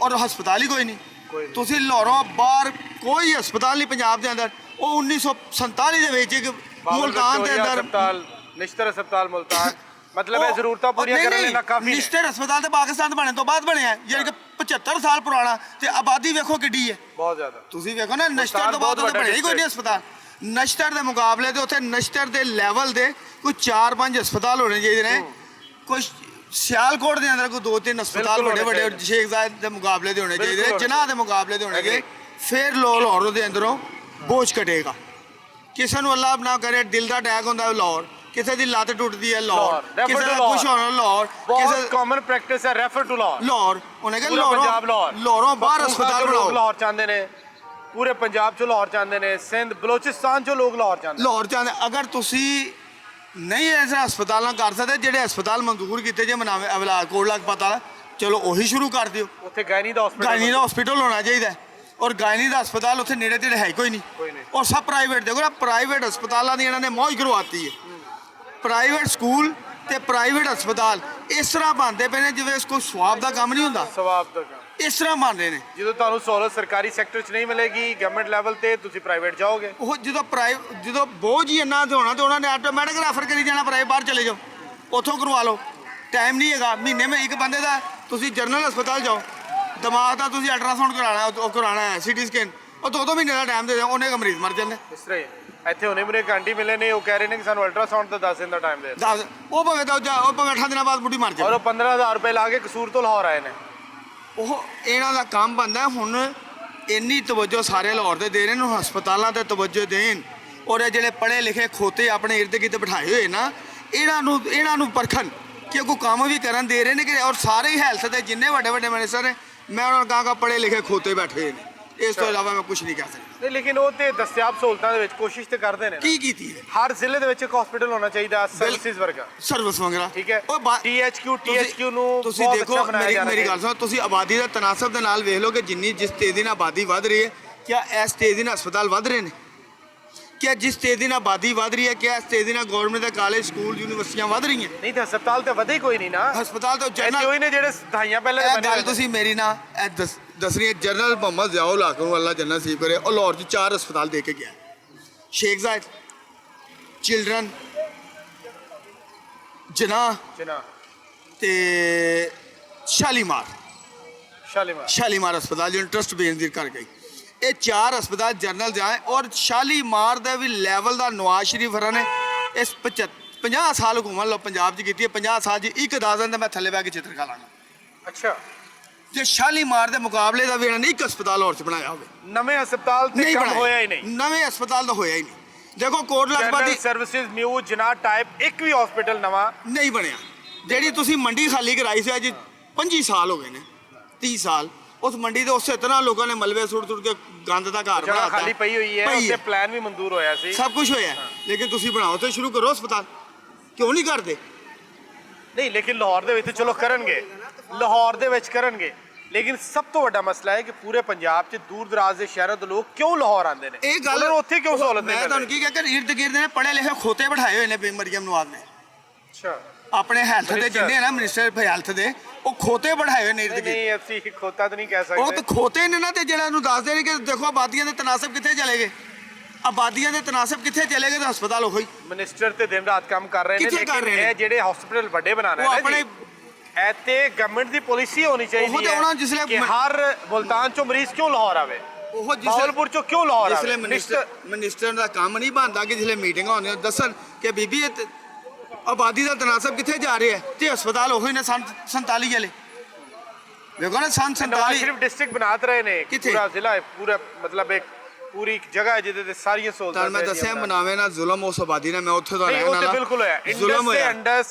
ਔਰ ਹਸਪਤਾਲ ਹੀ ਕੋਈ ਨਹੀਂ ਤੁਸੀਂ ਲਾਹੌਰੋਂ ਬਾਹਰ ਕੋਈ ਹਸਪਤਾਲ ਨਹੀਂ ਪੰਜਾਬ ਦੇ ਅੰਦਰ ਉਹ 1947 ਦੇ ਵਿੱਚ ਇੱਕ ਮੁਲਤਾਨ ਦੇ ਅੰਦਰ अस्पताल निश्तर अस्पताल मुल्तान मतलब है जरूरतां पूरी करने लेना काफी है ਨਿਸ਼ਚਿਤ ਹਸਪਤਾਲ ਤੇ ਪਾਕਿਸਤਾਨ ਬਣਨ ਤੋਂ ਬਾਅਦ ਬਣਿਆ ਹੈ, ਯਾਨੀ ਕਿ 75 ਸਾਲ ਪੁਰਾਣਾ ਤੇ ਆਬਾਦੀ ਵੇਖੋ ਕਿੱਡੀ ਹੈ बहुत ज्यादा ਤੁਸੀਂ ਵੇਖੋ ਨਾ ਨਸ਼ਤਰ ਤੋਂ ਬਾਅਦ ਉਹਦੇ ਬਣਿਆ ਹੀ ਕੋਈ ਨਹੀਂ ਹਸਪਤਾਲ ਨਸ਼ਤਰ ਦੇ ਮੁਕਾਬਲੇ ਤੇ ਉੱਥੇ ਨਸ਼ਤਰ ਦੇ ਲੈਵਲ ਦੇ ਕੋਈ 4-5 ਹਸਪਤਾਲ ਹੋਣੇ ਚਾਹੀਦੇ ਨੇ ਕੋਈ ਸਿਆਲਕੋਟ ਦੇ ਅੰਦਰ ਕੋਈ 2-3 ਹਸਪਤਾਲ ਬਿਲਕੁਲ ਵੱਡੇ ਹੋਣੇ ਵੱਡੇ ਸ਼ੇਖ ਜ਼ਾਇਦ ਦੇ ਮੁਕਾਬਲੇ ਦੇ ਹੋਣੇ ਚਾਹੀਦੇ ਨੇ ਬਿਲਕੁਲ ਜਿਨ੍ਹਾਂ ਦੇ ਮੁਕਾਬਲੇ ਦੇ ਹੋਣੇ ਚਾਹੀਦੇ ਫਿਰ ਲਾਹੌਰ ਦੇ ਅੰਦਰੋਂ ਬੋਝ ਘਟੇਗਾ ਕਿਸੇ ਨੂੰ ਅੱਲਾਹ ਨਾ ਕਰੇ ਦਿਲ ਦਾ ਅਟੈਕ ਹੁੰਦਾ ਲਾਹੌਰ ਕਿਸੇ ਦੀ ਲੱਤ ਟੁੱਟਦੀ ਹੈ ਲਾਹੌਰ, ਲਾਹੌਰ, ਕਿਸੇ refer to ਦਾ ਕੁਛ ਲਾਹੌਰ। ਹੋਣਾ ਲਾਹੌਰ, बहुत ਕਿਸੇ कॉमन प्रैक्टिस है रेफर टू लाहौर। ਲਾਹੌਰ, ਉਹਨੇ ਕਿਹਾ पूरा पंजाब ਲਾਹੌਰੋਂ लाहौर, ਲਾਹੌਰੋਂ ਬਾਹਰ पख्तूनख्वा ਹਸਪਤਾਲ चो लोग ਬਣਾਓ। लाहौर चाहते ने, पूरे पंजाब चो लाहौर चाहते ने, सिंध बलोचिस्तान चो लोग लाहौर चाहते ਲਾਹੌਰ ਚਾਹੁੰਦੇ ਅਗਰ ਤੁਸੀਂ ਨਹੀਂ ਐਸੇ ਹਸਪਤਾਲਾਂ ਕਰ ਸਕਦੇ ਜਿਹੜੇ ਹਸਪਤਾਲ ਮਨਜ਼ੂਰ ਕੀਤੇ ਜੇ ਮਨਾਵੇ ਅਵਲਾ ਕੋਟ ਹਸਪਤਾਲ, ਚਲੋ ਉਹੀ ਸ਼ੁਰੂ ਕਰ ਦਿਓ। ਉੱਥੇ ਗਾਇਨੀ ਦਾ ਹਸਪੀਟਲ ਗਾਇਨੀ ਦਾ ਹਸਪੀਟਲ ਹੋਣਾ ਚਾਹੀਦਾ ਹੈ, ਔਰ ਗਾਇਨੀ ਦਾ ਹਸਪਤਾਲ ਉੱਥੇ ਨੇੜੇ ਤੇੜੇ ਹੈ ਕੋਈ ਨਹੀਂ, ਔਰ ਸਭ ਪ੍ਰਾਈਵੇਟ। ਦੇਖੋ ਨਾ ਪ੍ਰਾਈਵੇਟ ਹਸਪਤਾਲਾਂ ਦੀ ਇਹਨਾਂ ਨੇ ਮੌਜ ਕਰਵਾਤੀ ਹੈ। ਪ੍ਰਾਈਵੇਟ ਸਕੂਲ ਤੇ ਪ੍ਰਾਈਵੇਟ ਹਸਪਤਾਲ ਇਸ ਤਰ੍ਹਾਂ ਬਣਦੇ ਪਏ ਨੇ ਜਿਵੇਂ ਕੋਈ ਸਵਾਬ ਦਾ ਕੰਮ ਨਹੀਂ ਹੁੰਦਾ, ਸਵਾਬ ਦਾ ਕੰਮ। ਇਸ ਤਰ੍ਹਾਂ ਬਣ ਰਹੇ ਨੇ। ਜਦੋਂ ਤੁਹਾਨੂੰ ਸਹੂਲਤ ਸਰਕਾਰੀ ਸੈਕਟਰ 'ਚ ਨਹੀਂ ਮਿਲੇਗੀ ਗਵਰਨਮੈਂਟ ਲੈਵਲ ਤੇ, ਤੁਸੀਂ ਪ੍ਰਾਈਵੇਟ ਜਾਓਗੇ। ਉਹ ਜਦੋਂ ਬੋਝ ਹੀ ਇੰਨਾ ਤੇ ਹੋਣਾ ਤੇ ਉਹਨਾਂ ਨੇ ਆਟੋਮੈਟਿਕ ਰੈਫਰ ਕਰੀ ਜਾਣਾ ਪ੍ਰਾਈਵੇਟ, ਬਾਹਰ ਚਲੇ ਜਾਓ ਉੱਥੋਂ ਕਰਵਾ ਲਓ। ਟਾਈਮ ਨਹੀਂ ਹੈਗਾ ਮਹੀਨੇ ਵਿੱਚ ਇੱਕ ਬੰਦੇ ਦਾ। ਤੁਸੀਂ ਜਨਰਲ ਹਸਪਤਾਲ ਜਾਓ, ਦਿਮਾਗ ਦਾ ਤੁਸੀਂ ਅਲਟਰਾਸਾਊਂਡ ਕਰਾਉਣਾ, ਉਹ ਕਰਾਉਣਾ ਹੈ ਸਿਟੀ ਸਕੈਨ, ਉਹ 2-2 ਮਹੀਨੇ ਦਾ ਟਾਈਮ ਦੇ ਦਿਓ, ਉਹਨੇ ਇੱਕ ਮਰੀਜ਼ ਮਰ ਜਾਂਦੇ। ਇਸ ਤਰ੍ਹਾਂ ਹੀ ਇੱਥੇ ਹੁਣੇ ਮੇਰੇ ਆਂਟੀ ਮਿਲੇ ਨੇ, ਉਹ ਕਹਿ ਰਹੇ ਨੇ ਕਿ ਸਾਨੂੰ ਅਲਟਰਾਸਾਊਂਡ ਦਾ 10 ਦਿਨ ਦਾ ਟਾਈਮ ਦੇ ਦਿਓ। ਦੱਸ ਉਹ ਭਾਵੇਂ 8 ਦਿਨਾਂ ਬਾਅਦ ਬੁੱਢੀ ਮਰ ਔਰ ਜਾਏ। ਉਹ 15,000 ਰੁਪਏ ਲਾ ਕੇ ਕਸੂਰ ਤੋਂ ਲਾਹੌਰ ਆਏ ਨੇ। ਉਹ ਇਹਨਾਂ ਦਾ ਕੰਮ ਬਣਦਾ ਹੁਣ ਇੰਨੀ ਤਵੱਜੋ ਸਾਰੇ ਲਾਹੌਰ ਦੇ ਦੇ ਰਹੇ ਨੇ, ਹਸਪਤਾਲਾਂ ਤੇ ਤਵੱਜੋ ਦੇਣ, ਔਰ ਇਹ ਜਿਹੜੇ ਪੜ੍ਹੇ ਲਿਖੇ ਖੋਤੇ ਆਪਣੇ ਇਰਦ ਗਿਰਦ ਬਿਠਾਏ ਹੋਏ ਨਾ, ਇਹਨਾਂ ਨੂੰ ਪਰਖਣ ਕਿ ਕੋਈ ਕੰਮ ਵੀ ਕਰਨ ਦੇ ਰਹੇ ਨੇ ਕਿ, ਔਰ ਸਾਰੇ ਹੀ ਹੈਲਥ ਦੇ ਜਿੰਨੇ ਵੱਡੇ ਵੱਡੇ ਮਿਨਿਸਟਰ ਨੇ, ਮੈਂ ਉਹਨਾਂ ਨੂੰ ਕਹਾਂਗਾ ਪੜ੍ਹੇ ਲਿਖੇ ਖੋਤੇ ਬੈਠੇ ਹੋਏ ਨੇ, ਇਸ ਤੋਂ ਇਲਾਵਾ ਮੈਂ ਕੁਝ ਨਹੀਂ ਕਹਿ ਸਕਦਾ। ਨਹੀਂ ਲੇਕਿਨ ਉਹ ਤੇ ਦਸਤਿਆਬ ਸਹੂਲਤਾਂ ਦੇ ਵਿੱਚ ਕੋਸ਼ਿਸ਼ ਤੇ ਕਰਦੇ ਨੇ ਨਾ। ਕੀ ਕੀਤੀ ਹੈ? ਹਰ ਜ਼ਿਲ੍ਹੇ ਦੇ ਵਿੱਚ ਇੱਕ ਹਸਪੀਟਲ ਹੋਣਾ ਚਾਹੀਦਾ ਸਰਵਿਸਿਜ਼ ਵਰਗਾ। ਸਰਵਿਸ ਵਗੈਰਾ ਠੀਕ ਹੈ। ਉਹ THQ ਨੂੰ ਤੁਸੀਂ ਬਹੁਤ ਦੇਖੋ, ਅੱਛਾ ਬਣਾਇਆ ਜਾ ਮੇਰੀ ਰਿਹਾ ਗੱਲ ਸੁਣੋ, ਤੁਸੀਂ ਆਬਾਦੀ ਦਾ ਤਨਾਸਬ ਦੇ ਨਾਲ ਵੇਖ ਲਓ ਕਿ ਜਿਸ ਤੇਜ਼ੀ ਨਾਲ ਆਬਾਦੀ ਵੱਧ ਰਹੀ ਹੈ, ਕਿਆ ਇਸ ਤੇਜ਼ੀ ਨਾਲ ਹਸਪਤਾਲ ਵੱਧ ਰਹੇ ਨੇ? ਕਿਆ ਜਿਸ ਤੇਜ਼ੀ ਨਾਲ ਆਬਾਦੀ ਵੱਧ ਰਹੀ ਹੈ, ਕਿਆ ਇਸ ਤੇਜ਼ੀ ਨਾਲ ਗਵਰਨਮੈਂਟ ਦੇ ਕਾਲਜ ਸਕੂਲ ਯੂਨੀਵਰਸਿਟੀਆਂ ਵੱਧ ਰਹੀਆਂ? ਨਹੀਂ ਤਾਂ ਹਸਪਤਾਲ ਤੇ ਵਧੇ ਕੋਈ ਨਹੀਂ ਨਾ। ਹਸਪਤਾਲ ਤੋਂ ਇੱਥੇ ਜਨਰਲ ਉਹੀ ਨੇ ਜਿਹੜੇ ਦਹਾਈਆਂ ਪਹਿਲੇ ਇਹ ਬਣੇ ਗੱਲ ਹੋਏ ਨੇ। ਤੁਸੀਂ ਮੇਰੀ ਨਾ ਇਹ ਦੱਸ ਰਹੀ ਹੈ। ਜਨਰਲ ਮੁਹੰਮਦ ਜ਼ਿਆਉਲ ਹਕ ਨੂੰ ਅੱਲਾ ਜੰਨਤ ਨਸੀਬ ਕਰੇ, ਉਹ ਲਾਹੌਰ 'ਚ 4 ਹਸਪਤਾਲ ਦੇ ਕੇ ਗਿਆ। ਸ਼ੇਖ ਜ਼ਾਇਦ, ਚਿਲਡਰਨ, ਜਨਾਹ ਜਿਨਾ ਤੇ ਸ਼ਾਲੀਮਾਰ ਸ਼ਾਲੀਮਾਰ ਹਸਪਤਾਲ ਜਿਹਨੂੰ ਟਰਸਟ ਬੇਨਜ਼ੀਰ ਕਰ ਗਈ। ਇਹ 4 ਹਸਪਤਾਲ ਜਨਰਲ ਜਾਏ, ਔਰ ਸ਼ਾਲੀਮਾਰ ਦਾ ਵੀ ਲੈਵਲ ਦਾ ਨਵਾਜ਼ ਸ਼ਰੀਫ ਹਰਾਂ ਨੇ ਇਸ 50 ਸਾਲ ਹੁਕੂਮਤ ਲਓ ਪੰਜਾਬ 'ਚ ਕੀਤੀ ਹੈ। 50 ਸਾਲ 'ਚ ਇੱਕ ਦੱਸ ਦਿਨ ਤਾਂ ਮੈਂ ਥੱਲੇ ਬਹਿ ਕੇ ਚਿੱਤਰ ਖਾ ਲਾਂਗਾ। ਅੱਛਾ ਜੇ ਸ਼ਾਲੀਮਾਰ ਦੇ ਮੁਕਾਬਲੇ ਦਾ ਵੀ ਇਹਨਾਂ ਨੇ ਇੱਕ ਹਸਪਤਾਲ ਹੋਰ 'ਚ ਬਣਾਇਆ ਹੋਵੇ। ਨਵੇਂ ਹਸਪਤਾਲ ਤੇ ਕੰਮ ਹੋਇਆ ਹੀ ਨਹੀਂ। ਨਵੇਂ ਹਸਪਤਾਲ ਤਾਂ ਹੋਇਆ ਹੀ ਨਹੀਂ। ਦੇਖੋ ਕੋਟ ਲਖਪਤ ਜਨਰਲ ਦੀ ਸਰਵਿਸਿਜ਼ ਨਿਊ ਜਿਨਾ ਟਾਈਪ ਇੱਕ ਵੀ ਹਸਪੀਟਲ ਨਵਾਂ ਨਹੀਂ ਬਣਿਆ। ਜਿਹੜੀ ਤੁਸੀਂ ਮੰਡੀ ਖਾਲੀ ਕਰਾਈ ਸੀ ਅੱਜ 25 ਸਾਲ ਹੋ ਗਏ ਨੇ, 30 ਸਾਲ ਉਸ ਮੰਡੀ ਦੇ ਉਸੇ ਤਰ੍ਹਾਂ ਲੋਕਾਂ ਨੇ ਮਲਬੇ ਸੁੱਟ ਕੇ ਗੰਦ ਦਾ ਘਰ ਜਗ੍ਹਾ ਬਣਾਤਾ। ਖਾਲੀ ਪਈ ਹੋਈ ਹੈ, ਉੱਤੇ ਪਲਾਨ ਵੀ ਮਨਜ਼ੂਰ ਹੋਇਆ ਸੀ, ਸਭ ਕੁਝ ਹੋਇਆ, ਲੇਕਿਨ ਤੁਸੀਂ ਬਣਾਓ ਤੇ ਸ਼ੁਰੂ ਕਰੋ ਹਸਪਤਾਲ, ਕਿਉਂ ਨਹੀਂ ਕਰਦੇ? ਨਹੀਂ ਲੇਕਿਨ ਲਾਹੌਰ ਦੇ ਵਿੱਚ ਚਲੋ ਕਰਨਗੇ, ਲਾਹੌਰ ਦੇ ਵਿੱਚ ਕਰਨਗੇ, ਲੇਕਿਨ ਸਭ ਤੋਂ ਵੱਡਾ ਮਸਲਾ ਹੈ ਕਿ ਪੂਰੇ ਪੰਜਾਬ 'ਚ ਦੂਰ ਦਰਾਜ਼ ਦੇ ਸ਼ਹਿਰਾਂ ਦੇ ਲੋਕ ਕਿਉਂ ਲਾਹੌਰ ਆਉਂਦੇ ਨੇ? ਇਹ ਗੱਲ ਉਹਨਾਂ ਨੂੰ ਉੱਥੇ ਕਿਉਂ ਸਹੂਲਤ ਨਹੀਂ ਮੈਂ ਤੁਹਾਨੂੰ ਕੀ ਕਹਿੰਦਾ, ਇਰਦ ਗਿਰਦ ਨੇ ਪੜ੍ਹੇ ਲਿਖੇ ਖੋਤੇ ਬਿਠਾਏ ਹੋਏ ਨੇ ਮਰੀਮ ਨਵਾਜ਼ ਨੇ। ਅੱਛਾ ਆਪਣੇ ਹੈਲਥ ਦੇ ਜਿੰਨੇ ਨਾ ਮਿਨਿਸਟਰ ਹੈਲਥ ਦੇ, ਉਹ ਖੋਤੇ ਬਿਠਾਏ ਹੋਏ ਨੇ ਇਰਦ ਗਿਰਦ। ਨਹੀਂ ਅਸੀਂ ਖੋਤਾ ਤਾਂ ਨਹੀਂ ਕਹਿ ਉਹ ਸਕਦੇ। ਤਾਂ ਖੋਤੇ ਨੇ ਨਾ, ਤੇ ਜਿਹੜਾ ਨੂੰ ਦੱਸਦੇ ਨੇ ਕਿ ਦੇਖੋ ਆਬਾਦੀਆਂ ਦੇ ਤਨਾਸਬ ਕਿੱਥੇ ਚਲੇ ਗਏ, ਆਬਾਦੀਆਂ ਦੇ ਤਨਾਸਬ ਕਿੱਥੇ ਚਲੇ ਗਏ, ਤਾਂ ਹਸਪਤਾਲ ਉਹੀ ਮਿਨਿਸਟਰ ਤੇ ਦਿਨ ਰਾਤ ਕੰਮ ਕਰ ਰਹੇ ਨੇ, ਕਿੱਥੇ ਕਰ ਲੇਕਿਨ ਰਹੇ ਨੇ? ਇਹ ਜਿਹੜੇ ਹਸਪੀਟਲ ਵੱਡੇ ਬਣਾਣਾ ਉਹ ਹੈ ਆਪਣੇ ਐਤੇ ਗਵਰਨਮੈਂਟ ਦੀ ਪਾਲਿਸੀ ਹੋਣੀ ਉਹ ਚਾਹੀਦੀ ਤੇ ਉਹਨਾਂ ਹੈ ਜਿਸਲੇ ਕਿ ਹਰ ਮੁਲਤਾਨ ਚੋਂ ਮਰੀਜ਼ ਕਿਉਂ ਲਾਹੌਰ ਆਵੇ, ਉਹ ਬਾਵਲਪੁਰ ਚੋਂ ਕਿਉਂ ਲਾਹੌਰ ਜਿਸਲੇ ਆਵੇ। ਮਿਨਿਸਟਰ ਦਾ ਕੰਮ ਨਹੀਂ ਬਣਦਾ ਕਿ ਜਿਸਲੇ ਮੀਟਿੰਗਾਂ ਹੁੰਦੀਆਂ ਦੱਸਣ ਕਿ ਬੀਬੀ ਇਹ ਆਬਾਦੀ ਦਾ ਤਨਾਸਬ ਕਿੱਥੇ ਜਾ ਰਿਹਾ ਹੈ, ਤੇ ਹਸਪਤਾਲ ਉਹੀ ਨੇ 47 ਵਾਲੇ। ਵੇਖੋ ਨਾ 47 ਸਿਰਫ ਡਿਸਟ੍ਰਿਕਟ ਬਣਾਤ ਰਹੇ ਨੇ, ਕਿੱਥੇ? ਪੂਰਾ ਜ਼ਿਲ੍ਹਾ ਹੈ, ਪੂਰਾ ਮਤਲਬ ਇੱਕ ਪੂਰੀ ਜਗ੍ਹਾ ਹੈ ਜਿਹਦੇ ਤੇ ਸਾਰੀਆਂ ਸਹੂਲਤਾਂ ਤਾਂ ਮੈਂ ਦੱਸਿਆ ਮਨਾਵੇ ਨਾ ਜ਼ੁਲਮ ਉਸ ਆਬਾਦੀ ਨੇ, ਮੈਂ ਉੱਥੇ ਦਾ ਨਹੀਂ ਰਹਿਣ ਉਹ ਤੇ ਵਾਲਾ। ਬਿਲਕੁਲ ਹੋਇਆ, ਜ਼ੁਲਮ ਹੋਇਆ,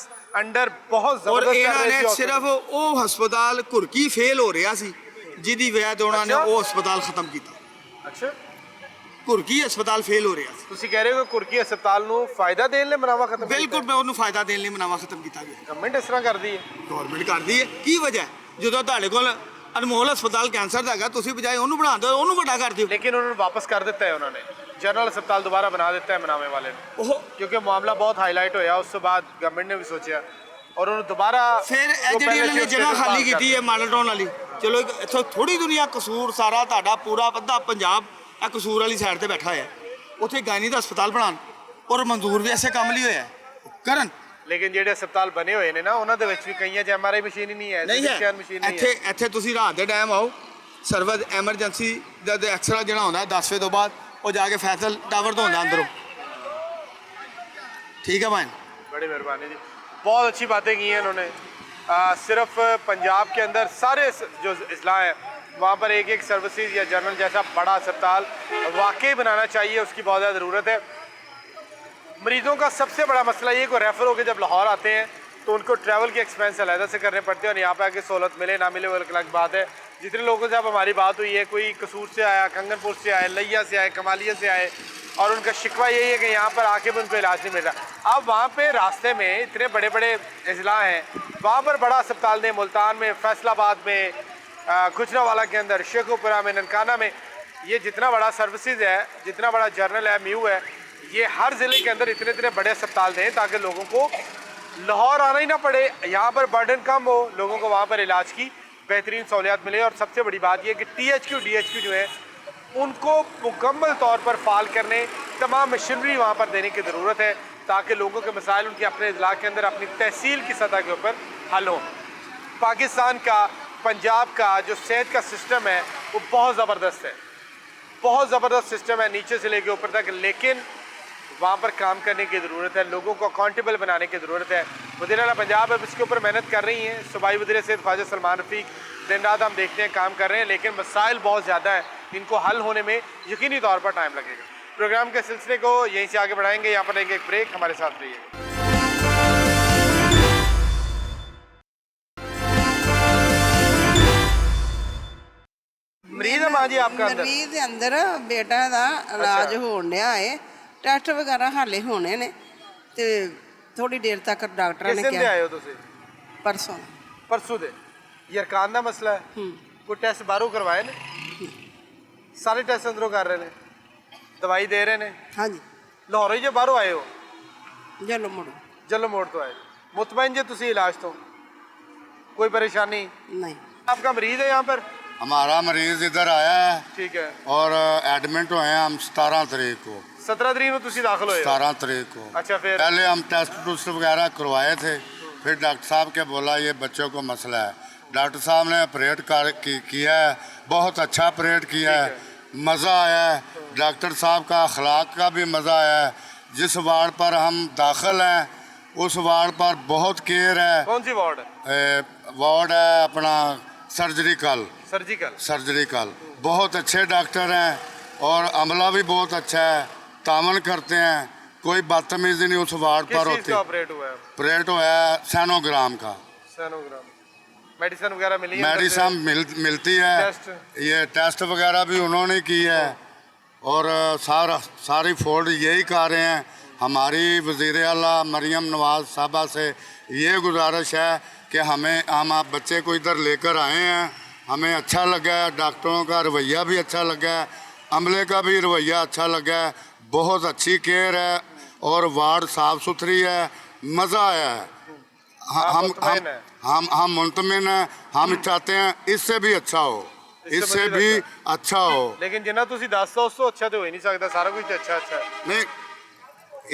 ਅੰਡਰ ਬਹੁਤ ਔਰ ਜ਼ਬਰਦਸਤ ਇਹਨਾਂ ਚੱਲ ਰਹੀ ਨੇ ਸੀ ਸਿਰਫ ਉਹ ਹਸਪਤਾਲ ਘੁਰਕੀ ਫੇਲ ਹੋ ਰਿਹਾ ਸੀ, ਜਿਹਦੀ ਵਜ੍ਹਾ ਤੋਂ ਉਹਨਾਂ ਨੇ ਅੱਛਾ। ਉਹ ਹਸਪਤਾਲ ਖਤਮ ਕੀਤਾ। ਅੱਛਾ ਘੁਰਕੀ ਹਸਪਤਾਲ ਫੇਲ ਹੋ ਰਿਹਾ ਸੀ। ਤੁਸੀਂ ਕਹਿ ਰਹੇ ਹੋ ਕਿ ਕੁਰਕੀ ਹਸਪਤਾਲ ਨੂੰ ਫਾਇਦਾ ਦੇਣ ਲਈ ਮਨਾਵਾ ਖਤਮ ਬਿਲਕੁਲ, ਮੈਂ ਉਹਨੂੰ ਫਾਇਦਾ ਦੇਣ ਲਈ ਮਨਾਵਾ ਖਤਮ ਕੀਤਾ ਗਿਆ। ਗਵਰਨਮੈਂਟ ਇਸ ਤਰ੍ਹਾਂ ਕਰਦੀ ਹੈ। ਗਵਰਨਮੈਂਟ ਕਰਦੀ ਹੈ, ਕੀ ਵਜ੍ਹਾ ਹੈ? ਜਦੋਂ ਤੁਹਾਡੇ ਕੋਲ ਅਨਮੋਲ ਹਸਪਤਾਲ ਕੈਂਸਰ ਦਾ ਹੈਗਾ, ਤੁਸੀਂ ਬਜਾਏ ਉਹਨੂੰ ਬਣਾ ਦਿਓ, ਉਹਨੂੰ ਵੱਡਾ ਕਰ ਦਿਓ। ਲੇਕਿਨ ਉਹਨਾਂ ਨੂੰ ਵਾਪਸ ਕਰ ਦਿੱਤਾ ਹੈ ਉਹਨਾਂ ਨੇ, ਜਨਰਲ ਹਸਪਤਾਲ ਦੁਬਾਰਾ ਬਣਾ ਦਿੱਤਾ ਹੈ ਮਨਾਵੇ ਵਾਲੇ ਨੇ, ਉਹ ਕਿਉਂਕਿ ਮਾਮਲਾ ਬਹੁਤ ਹਾਈਲਾਈਟ ਹੋਇਆ। ਉਸ ਤੋਂ ਬਾਅਦ ਗਵਰਨਮੈਂਟ ਨੇ ਵੀ ਸੋਚਿਆ ਔਰ ਉਹਨੂੰ ਦੁਬਾਰਾ ਫਿਰ ਇਹ ਜੋ ਜਿਹੜੀ ਪਹਿਲੇ ਇਹਨਾਂ ਨੇ ਸੀ, ਜਗ੍ਹਾ ਉਸ ਖਾਲੀ ਤੇ ਕੀਤੀ ਹੈ ਮਾਡਲ ਟਾਊਨ ਵਾਲੀ, ਚਲੋ ਇੱਥੋਂ ਥੋੜੀ ਦੁਨੀਆ ਕਸੂਰ ਸਾਰਾ ਤੁਹਾਡਾ ਪੂਰਾ ਅੱਧਾ ਪੰਜਾਬ ਇਹ ਕਸੂਰ ਵਾਲੀ ਸਾਈਡ ਤੇ ਬੈਠਾ ਹੈ। ਉੱਥੇ ਗਾਇਨੀ ਦਾ ਹਸਪਤਾਲ ਬਣਾਉਣ, ਔਰ ਮਨਜ਼ੂਰ ਵੀ ਐਸੇ ਕੰਮ ਲਈ ਹੋਇਆ ਹੈ, ਕਰਨ। ਲੇਕਿਨ ਜਿਹੜੇ ਹਸਪਤਾਲ ਬਣੇ ਹੋਏ ਨੇ ਨਾ, ਉਹਨਾਂ ਦੇ ਵਿੱਚ ਵੀ ਕਈਆਂ 'ਚ MRI ਮਸ਼ੀਨ ਹੀ ਨਹੀਂ ਹੈ, ਨਹੀਂ CT ਹੈ ਮਸ਼ੀਨ ਨਹੀਂ ਇੱਥੇ ਹੈ। ਇੱਥੇ ਤੁਸੀਂ ਰਾਤ ਦੇ ਟਾਈਮ ਆਓ, ਸਰਵਰ ਐਮਰਜੈਂਸੀ ਦਾ ਐਕਸਰਾ ਜਿਹੜਾ ਹੁੰਦਾ 10 ਵਜੇ ਤੋਂ ਬਾਅਦ, ਉਹ ਜਾ ਕੇ ਫੈਸਲ ਟਾਵਰ ਤੋਂ ਹੁੰਦਾ ਅੰਦਰੋਂ। ठीक है भाई, बड़ी मेहरबानी जी, बहुत अच्छी बातें की हैं इन्होंने। सिर्फ पंजाब के अंदर सारे जो अजला हैं वहाँ पर एक एक सर्विसेज या जनरल जैसा बड़ा अस्पताल वाकई बनाना चाहिए, उसकी बहुत ज़्यादा ज़रूरत है। मरीजों का सबसे बड़ा मसला ये को रेफर होकर जब लाहौर आते हैं तो उनको ट्रैवल के एक्सपेंस अलहदा से करने पड़ते हैं और यहाँ पे आके सहूलत मिले ना मिले वो अलग बात है। जितने लोगों से अब हमारी बात हुई है, कोई कसूर से आया, कंगनपुर से आए, लिया से आए, कमालिया से आए, और उनका शिकवा यही है कि यहाँ पर आके भी उनको इलाज नहीं मिल रहा। अब वहाँ पे रास्ते में इतने बड़े बड़े अजला हैं, वहाँ पर बड़ा अस्पताल ने मुल्तान में, फैसलाबाद में, गुजरावाला के अंदर, शेखुपुरा में, ननकाना में, ये जितना बड़ा सर्विसेज है, जितना बड़ा जर्नल है, म्यू है, ये हर ज़िले के अंदर इतने इतने बड़े अस्पताल दें ताकि लोगों को लाहौर आना ही ना पड़े, यहाँ पर बर्डन कम हो, लोगों को वहाँ पर इलाज की बेहतरीन सहूलियात मिले। और सबसे बड़ी बात यह कि THQ DHQ जो है उनको मुकम्मल तौर पर फाल करने, तमाम मशीनरी वहाँ पर देने की ज़रूरत है ताकि लोगों के मसाइल उनके अपने इजला के अंदर अपनी तहसील की सतह के ऊपर हल हों। पाकिस्तान का, पंजाब का जो सेहत का सिस्टम है वो बहुत ज़बरदस्त है, बहुत ज़बरदस्त सिस्टम है नीचे से लेके ऊपर तक, लेकिन वहाँ पर काम करने की ज़रूरत है, लोगों को अकाउंटेबल बनाने की ज़रूरत है। वज़ीर आला पंजाब अब इसके ऊपर मेहनत कर रही हैं, सूबाई वज़ीर सेहत ख्वाजा सलमान रफ़ीक दिन रात हम देखते हैं काम कर रहे हैं, लेकिन मसाइल बहुत ज़्यादा है, इनको हल होने में यकीनी तौर पर टाइम लगेगा। प्रोग्राम के सिलसिले को यहीं से आगे बढ़ाएंगे, यहाँ पर एक ब्रेक, हमारे साथ रहिएगा। मरीज है माँ जी आपका अंदर? ਮਰੀਜ਼ ਦੇ ਅੰਦਰ ਬੇਟਾ ਦਾ ਇਲਾਜ ਹੋਣ ਡਿਆ ਏ, ਟੈਸਟ ਵਗੈਰਾ ਹਾਲੇ ਹੋਣੇ ਨੇ ਤੇ ਥੋੜੀ ਦੇਰ ਤੱਕ ਡਾਕਟਰਾਂ ਨੇ किस दिन से ਕਿਹਾ आए हो तुसी? ਪਰਸੋਂ परसों दे यरकान का मसला है, कोई टेस्ट बाहरों करवाए ने? सारे टेस्ट अंदरों कर रहे हैं, दवाई दे रहे हैं? ਹਾਂਜੀ लाहौर ही जो बाहरों आए हो? ਜਲੋ ਮੁੜੋ जलो मोड़ तो आए, मुतमईन जी तुसी इलाज तो? कोई परेशानी? ਨਹੀਂ आपका मरीज है यहाँ पर? हमारा मरीज इधर आया है ठीक है। और एडमिट हुए हैं हम 17 तारीख को। 17 तरीक को तुसी दाखिल हुए हो? 17 तारीख को। अच्छा, फिर? पहले हम टेस्ट वगैरह करवाए थे, फिर डॉक्टर साहब के बोला ये बच्चों को मसला है। डॉक्टर साहब ने ऑपरेट किया है, बहुत अच्छा ऑपरेट किया है, मज़ा आया है। डॉक्टर साहब का अखलाक का भी मज़ा आया है। जिस वार्ड पर हम दाखिल हैं उस वार्ड पर बहुत केयर है। कौन सी वार्ड है? वार्ड है अपना सर्जिकल, सर्जिकल। बहुत अच्छे डॉक्टर हैं और अमला भी बहुत अच्छा है, तामन करते हैं, कोई बदतमीजी नहीं उस वार्ड पर होती। ऑपरेट हुआ है? ऑपरेट हुआ है सैनोग्राम का। सैनोग्राम। मेडिसिन वगैरह मिली है? मेडिसिन मिलती है। टेस्ट? ये टेस्ट वगैरह भी उन्होंने की है और सारी फोल्ड यही कर रहे हैं। हमारी वज़ीर आला मरियम नवाज़ साहबा से ये गुजारिश है कि हम आप बच्चे को इधर लेकर आए हैं, हमें अच्छा लगा है, डॉक्टरों का रवैया भी अच्छा लगा है, अमले का भी रवैया अच्छा लगा है, बहुत अच्छी केयर है और वार्ड साफ़ सुथरी है, मज़ा आया है। हम मुतमिन हैं, हम चाहते हैं इससे भी अच्छा हो, इससे भी अच्छा हो। लेकिन जिन्ना तुसी दसदा उस तो अच्छा तो हो ही नहीं सकता, सारा कुछ अच्छा है। नहीं,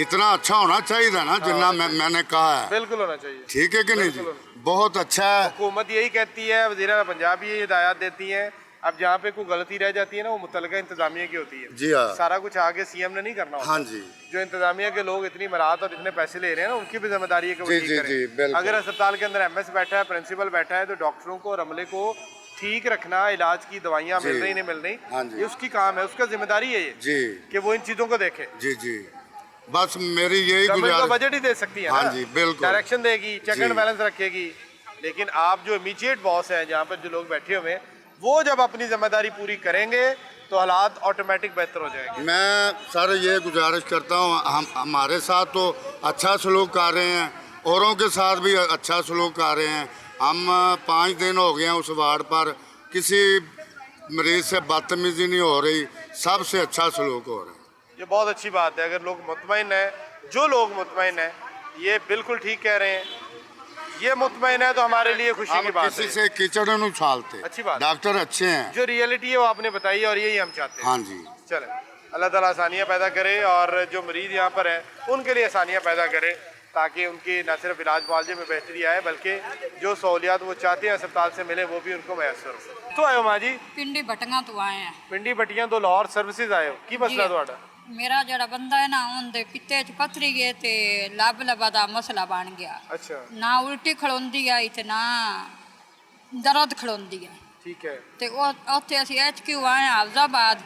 इतना अच्छा होना चाहिए था ना जितना मैंने कहा है। बिल्कुल होना चाहिए। ठीक है कि नहीं जी? बहुत अच्छा है। हुकूमत यही कहती है, वज़ीर आला पंजाब ये हिदायत देती है, अब जहाँ पे कोई गलती रह जाती है ना वो मुतलका इंतजामिया की होती है। जी हाँ। सारा कुछ आगे CM ने नहीं करना होता। हाँ जी। जो इंतजामिया के लोग इतनी मराहत और इतने पैसे ले रहे हैं ना उनकी भी जिम्मेदारी है कि वो जी, ठीक जी, करें। जी, बिल्कुल। अगर अस्पताल के अंदर MS बैठा है, प्रिंसिपल बैठा है, तो डॉक्टरों को और अमले को ठीक रखना, इलाज की दवाइयाँ मिल रही नहीं मिल रही, हाँ जी। ये उसकी काम है, उसका जिम्मेदारी है ये जी कि वो इन चीज़ों को देखे। जी जी, बस मेरी यही गवर्नमेंट को गुजारिश। बजट ही दे सकती है हाँ ना, जी, बिल्कुल। डायरेक्शन देगी, चेक एंड जी। बैलेंस रखेगी, लेकिन आप जो इमीडिएट बॉस हैं जहाँ पर जो लोग बैठे हुए हैं वो जब अपनी जिम्मेदारी पूरी करेंगे तो हालात ऑटोमेटिक बेहतर हो जाएंगे। मैं सर ये गुजारिश करता हूँ, हमारे साथ तो अच्छा सलूक कर रहे हैं, औरों के साथ भी अच्छा सलूक कर रहे हैं। हम 5 दिन हो गए हैं उस वार्ड पर, किसी मरीज से बदतमीजी नहीं हो रही, सबसे अच्छा सलूक हो रहा है। ये बहुत अच्छी बात है। अगर लोग मुतमईन हैं, जो लोग मुतमईन हैं, ये बिल्कुल ठीक कह रहे हैं, ये मुतमईन है तो हमारे लिए खुशी की हम बात किसी है। से कीचड़ नहीं उछालते, अच्छी बात। डॉक्टर अच्छे हैं। जो रियलिटी है वो आपने बताई है और यही हम चाहते हैं। हाँ जी। चलें, अल्लाह ताला आसानियाँ पैदा करे और जो मरीज़ यहाँ पर हैं उनके लिए आसानियाँ पैदा करे ताकि उनकी न सिर्फ इलाज मुआवजे में बेहतरी आए बल्कि जो सहूलियात वो चाहते हैं अस्पताल से मिले वो भी उनको मैसर हो। तो आए हो माँ जी? ਪਿੰਡੀ ਭਟੀਆਂ ਤੋਂ ਆਏ ਆ पिंडी भट्टियां तो लाहौर सर्विसेज आए हो, की मसला ਤੁਹਾਡਾ? ਮੇਰਾ ਜਿਹੜਾ ਬੰਦਾ ਹੈ ਨਾ ਉਹਦੇ ਪਿੱਤੇ 'ਚ ਪੱਥਰੀ ਗਏ ਤੇ ਲੱਭ ਲਬਾ ਦਾ ਮਸਲਾ ਬਣ ਗਿਆ। अच्छा, ਨਾ ਉਲਟੀ ਖਲੋਂਦੀ ਆਈ ਤੇ ਨਾ ਦਰਦ ਖਲੋਂਦੀ ਆ ठीक है। ਤੇ ਉਹ ਉੱਥੇ ਅਸੀਂ HQ ਆਏ ਆ ਹਫਜ਼ਾਬਾਦ,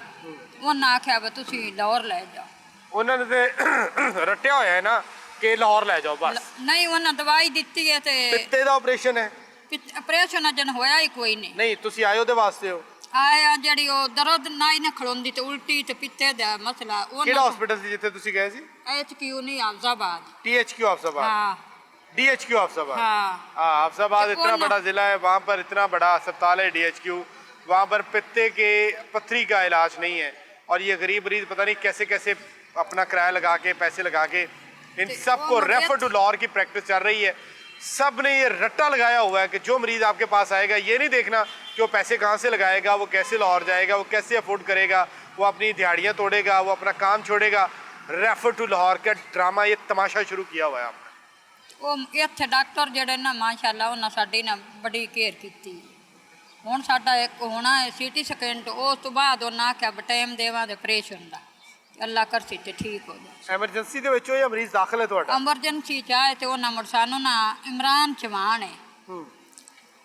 ਉਹਨਾਂ ਆਖਿਆ ਵੀ ਤੁਸੀਂ ਲਾਹੌਰ ਲੈ ਜਾਓ। ਉਹਨਾਂ ਨੇ ਤੇ ਰੱਟਿਆ ਹੋਇਆ ਹੈ ਨਾ ਕਿ ਲਾਹੌਰ ਲੈ ਜਾਓ ਬਸ। ਨਹੀਂ ਉਹਨਾਂ ਦਵਾਈ ਦਿੱਤੀ ਹੈ ਤੇ ਪਿੱਤੇ ਦਾ ਆਪਰੇਸ਼ਨ ਹੈ? ਆਪਰੇਸ਼ਨ ਅਜਨ ਹੋਇਆ ਹੀ ਕੋਈ ਨਹੀਂ। ਨਹੀਂ ਤੁਸੀਂ ਆਏ ਉਹਦੇ ਵਾਸਤੇ ਹੋ? ਆਇਆ ਜਿਹੜੀ ਉਹ ਦਰਦ ਨਾ ਹੀ ਨਾ ਖਲੋਂਦੀ ਤੇ ਉਲਟੀ ਤੇ ਪਿੱਤੇ ਦਾ ਮਸਲਾ ਕਿਹੜਾ ਹਸਪੀਟਲ ਸੀ ਜਿੱਥੇ ਤੁਸੀਂ ਗਏ ਸੀ? HQ ਨਹੀਂ अफजाबाद। THQ अफजाबाद? हाँ DHQ अफजाबाद? हाँ हाँ, अफजाबाद इतना बड़ा ज़िला है, वहाँ पर इतना बड़ा अस्पताल है DHQ, वहाँ पर पित्ते के पथरी का इलाज नहीं है। और ये गरीब मरीज पता नहीं कैसे कैसे अपना किराया लगा के पैसे लगा के इन सबको रेफर टू लाहौर की प्रैक्टिस चल रही है। सब ने ये रट्टा लगाया हुआ है कि जो मरीज़ आपके पास आएगा ये नहीं देखना कि वो पैसे कहाँ से लगाएगा, वो कैसे लाहौर जाएगा, वो कैसे अफोर्ड करेगा, वो अपनी दिहाड़ियाँ तोड़ेगा, वो अपना काम छोड़ेगा। रेफर टू लाहौर का ड्रामा, ये तमाशा शुरू किया हुआ है आपने। ਉਹ ਇੱਥੇ ਡਾਕਟਰ ਜਿਹੜੇ ਨਾ ਮਾਸ਼ਾਅੱਲਾ ਉਹਨਾਂ ਸਾਡੀ ਨਾ ਬੜੀ ਕੇਅਰ ਕੀਤੀ। ਹੁਣ ਸਾਡਾ ਇੱਕ ਹੋਣਾ ਹੈ CT ਸਕੈਨ, ਉਸ ਤੋਂ ਬਾਅਦ ਉਹਨਾਂ ਆਖਿਆ ਟਾਈਮ ਦੇਵਾਂ ਦੇ ਆਪਰੇਸ਼ਨ ਦਾ, ਅੱਲਾ ਕਰਸੀ ਤੇ ਠੀਕ ਹੋ ਜਾਏ। ਐਮਰਜੈਂਸੀ ਦੇ ਵਿੱਚੋਂ ਜਾਂ ਮਰੀਜ਼ ਦਾਖਲ ਹੈ ਤੁਹਾਡਾ? ਐਮਰਜੈਂਸੀ ਚ ਆਏ ਤੇ ਉਹਨਾਂ ਮੁੜ ਸਾਨੂੰ ਨਾ ਇਮਰਾਨ ਚੌਹਾਨ ਹੈ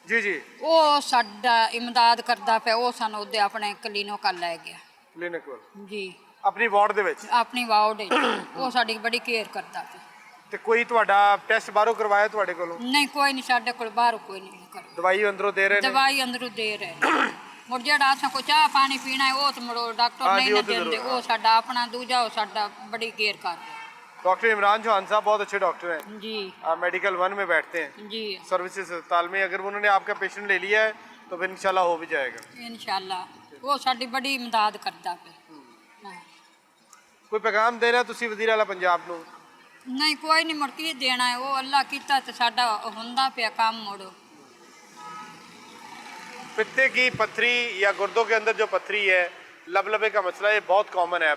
ਜੀ ਜੀ, ਉਹ ਸਾਡਾ ਇਮਦਾਦ ਕਰਦਾ ਪਿਆ। ਉਹ ਸਾਨੂੰ ਉਹਦੇ ਆਪਣੇ ਕਲੀਨਿਕ ਲੈ ਗਿਆ ਕਲੀਨਿਕ ਵੱਲ ਜੀ, ਆਪਣੀ ਵਾਰਡ ਦੇ ਵਿੱਚ, ਆਪਣੀ ਵਾਰਡ ਵਿੱਚ। ਉਹ ਸਾਡੀ ਬੜੀ ਕੇਅਰ ਕਰਦਾ ਪਿਆ। ਤੇ ਕੋਈ ਤੁਹਾਡਾ ਟੈਸਟ ਬਾਹਰੋਂ ਕਰਵਾਇਆ ਤੁਹਾਡੇ ਕੋਲੋਂ? ਨਹੀਂ ਕੋਈ ਨਹੀਂ, ਸਾਡੇ ਕੋਲ ਬਾਹਰੋਂ ਕੋਈ ਨਹੀਂ ਕਰ ਦਵਾਈ ਅੰਦਰੋਂ ਦੇ ਰਹੇ ਨੇ? ਦਵਾਈ ਅੰਦਰੋਂ ਦੇ ਰਹੇ ਨੇ। ਮੁੜ ਜਿਹੜਾ ਅਸਾਂ ਕੋ ਚਾਹ ਪਾਣੀ ਪੀਣਾ ਹੈ ਉਹ ਤੇ ਮੁੜੋ ਡਾਕਟਰ हाँ ਨਹੀਂ जी, ਨਾ वो तो ਦਿੰਦੇ। जरूर, ਉਹ ਸਾਡਾ ਆਪਣਾ ਦੂਜਾ, ਉਹ ਸਾਡਾ ਬੜੀ ਕੇਅਰ ਕਰਦੇ डॉक्टर इमरान चौहान साहब बहुत अच्छे डॉक्टर हैं, ਜੀ आप मेडिकल 1 में बैठते हैं ਜੀ सर्विसेज अस्पताल में। अगर उन्होंने आपका पेशेंट ले लिया है तो फिर इंशाल्लाह हो भी जाएगा। ਇਨਸ਼ਾਅੱਲਾ ਉਹ ਸਾਡੀ ਬੜੀ ਇਮਦਾਦ ਕਰਦਾ ਪਿਆ। ਹਾਂ। ਕੋਈ ਪੈਗਾਮ ਦੇਣਾ ਤੁਸੀਂ ਵਜ਼ੀਰ ਆਲਾ ਪੰਜਾਬ ਨੂੰ? ਨਹੀਂ ਕੋਈ ਨਹੀਂ, ਮੁੜ ਕੀ ਦੇਣਾ ਹੈ, ਉਹ ਅੱਲਾ ਕੀਤਾ ਤੇ ਸਾਡਾ ਹੁੰਦਾ ਪਿਆ ਕੰਮ। ਮੁੜੋ पित्ते की पथरी या गुर्दों के अंदर जो पथरी है, लबलबे का मसला, ये बहुत कॉमन है।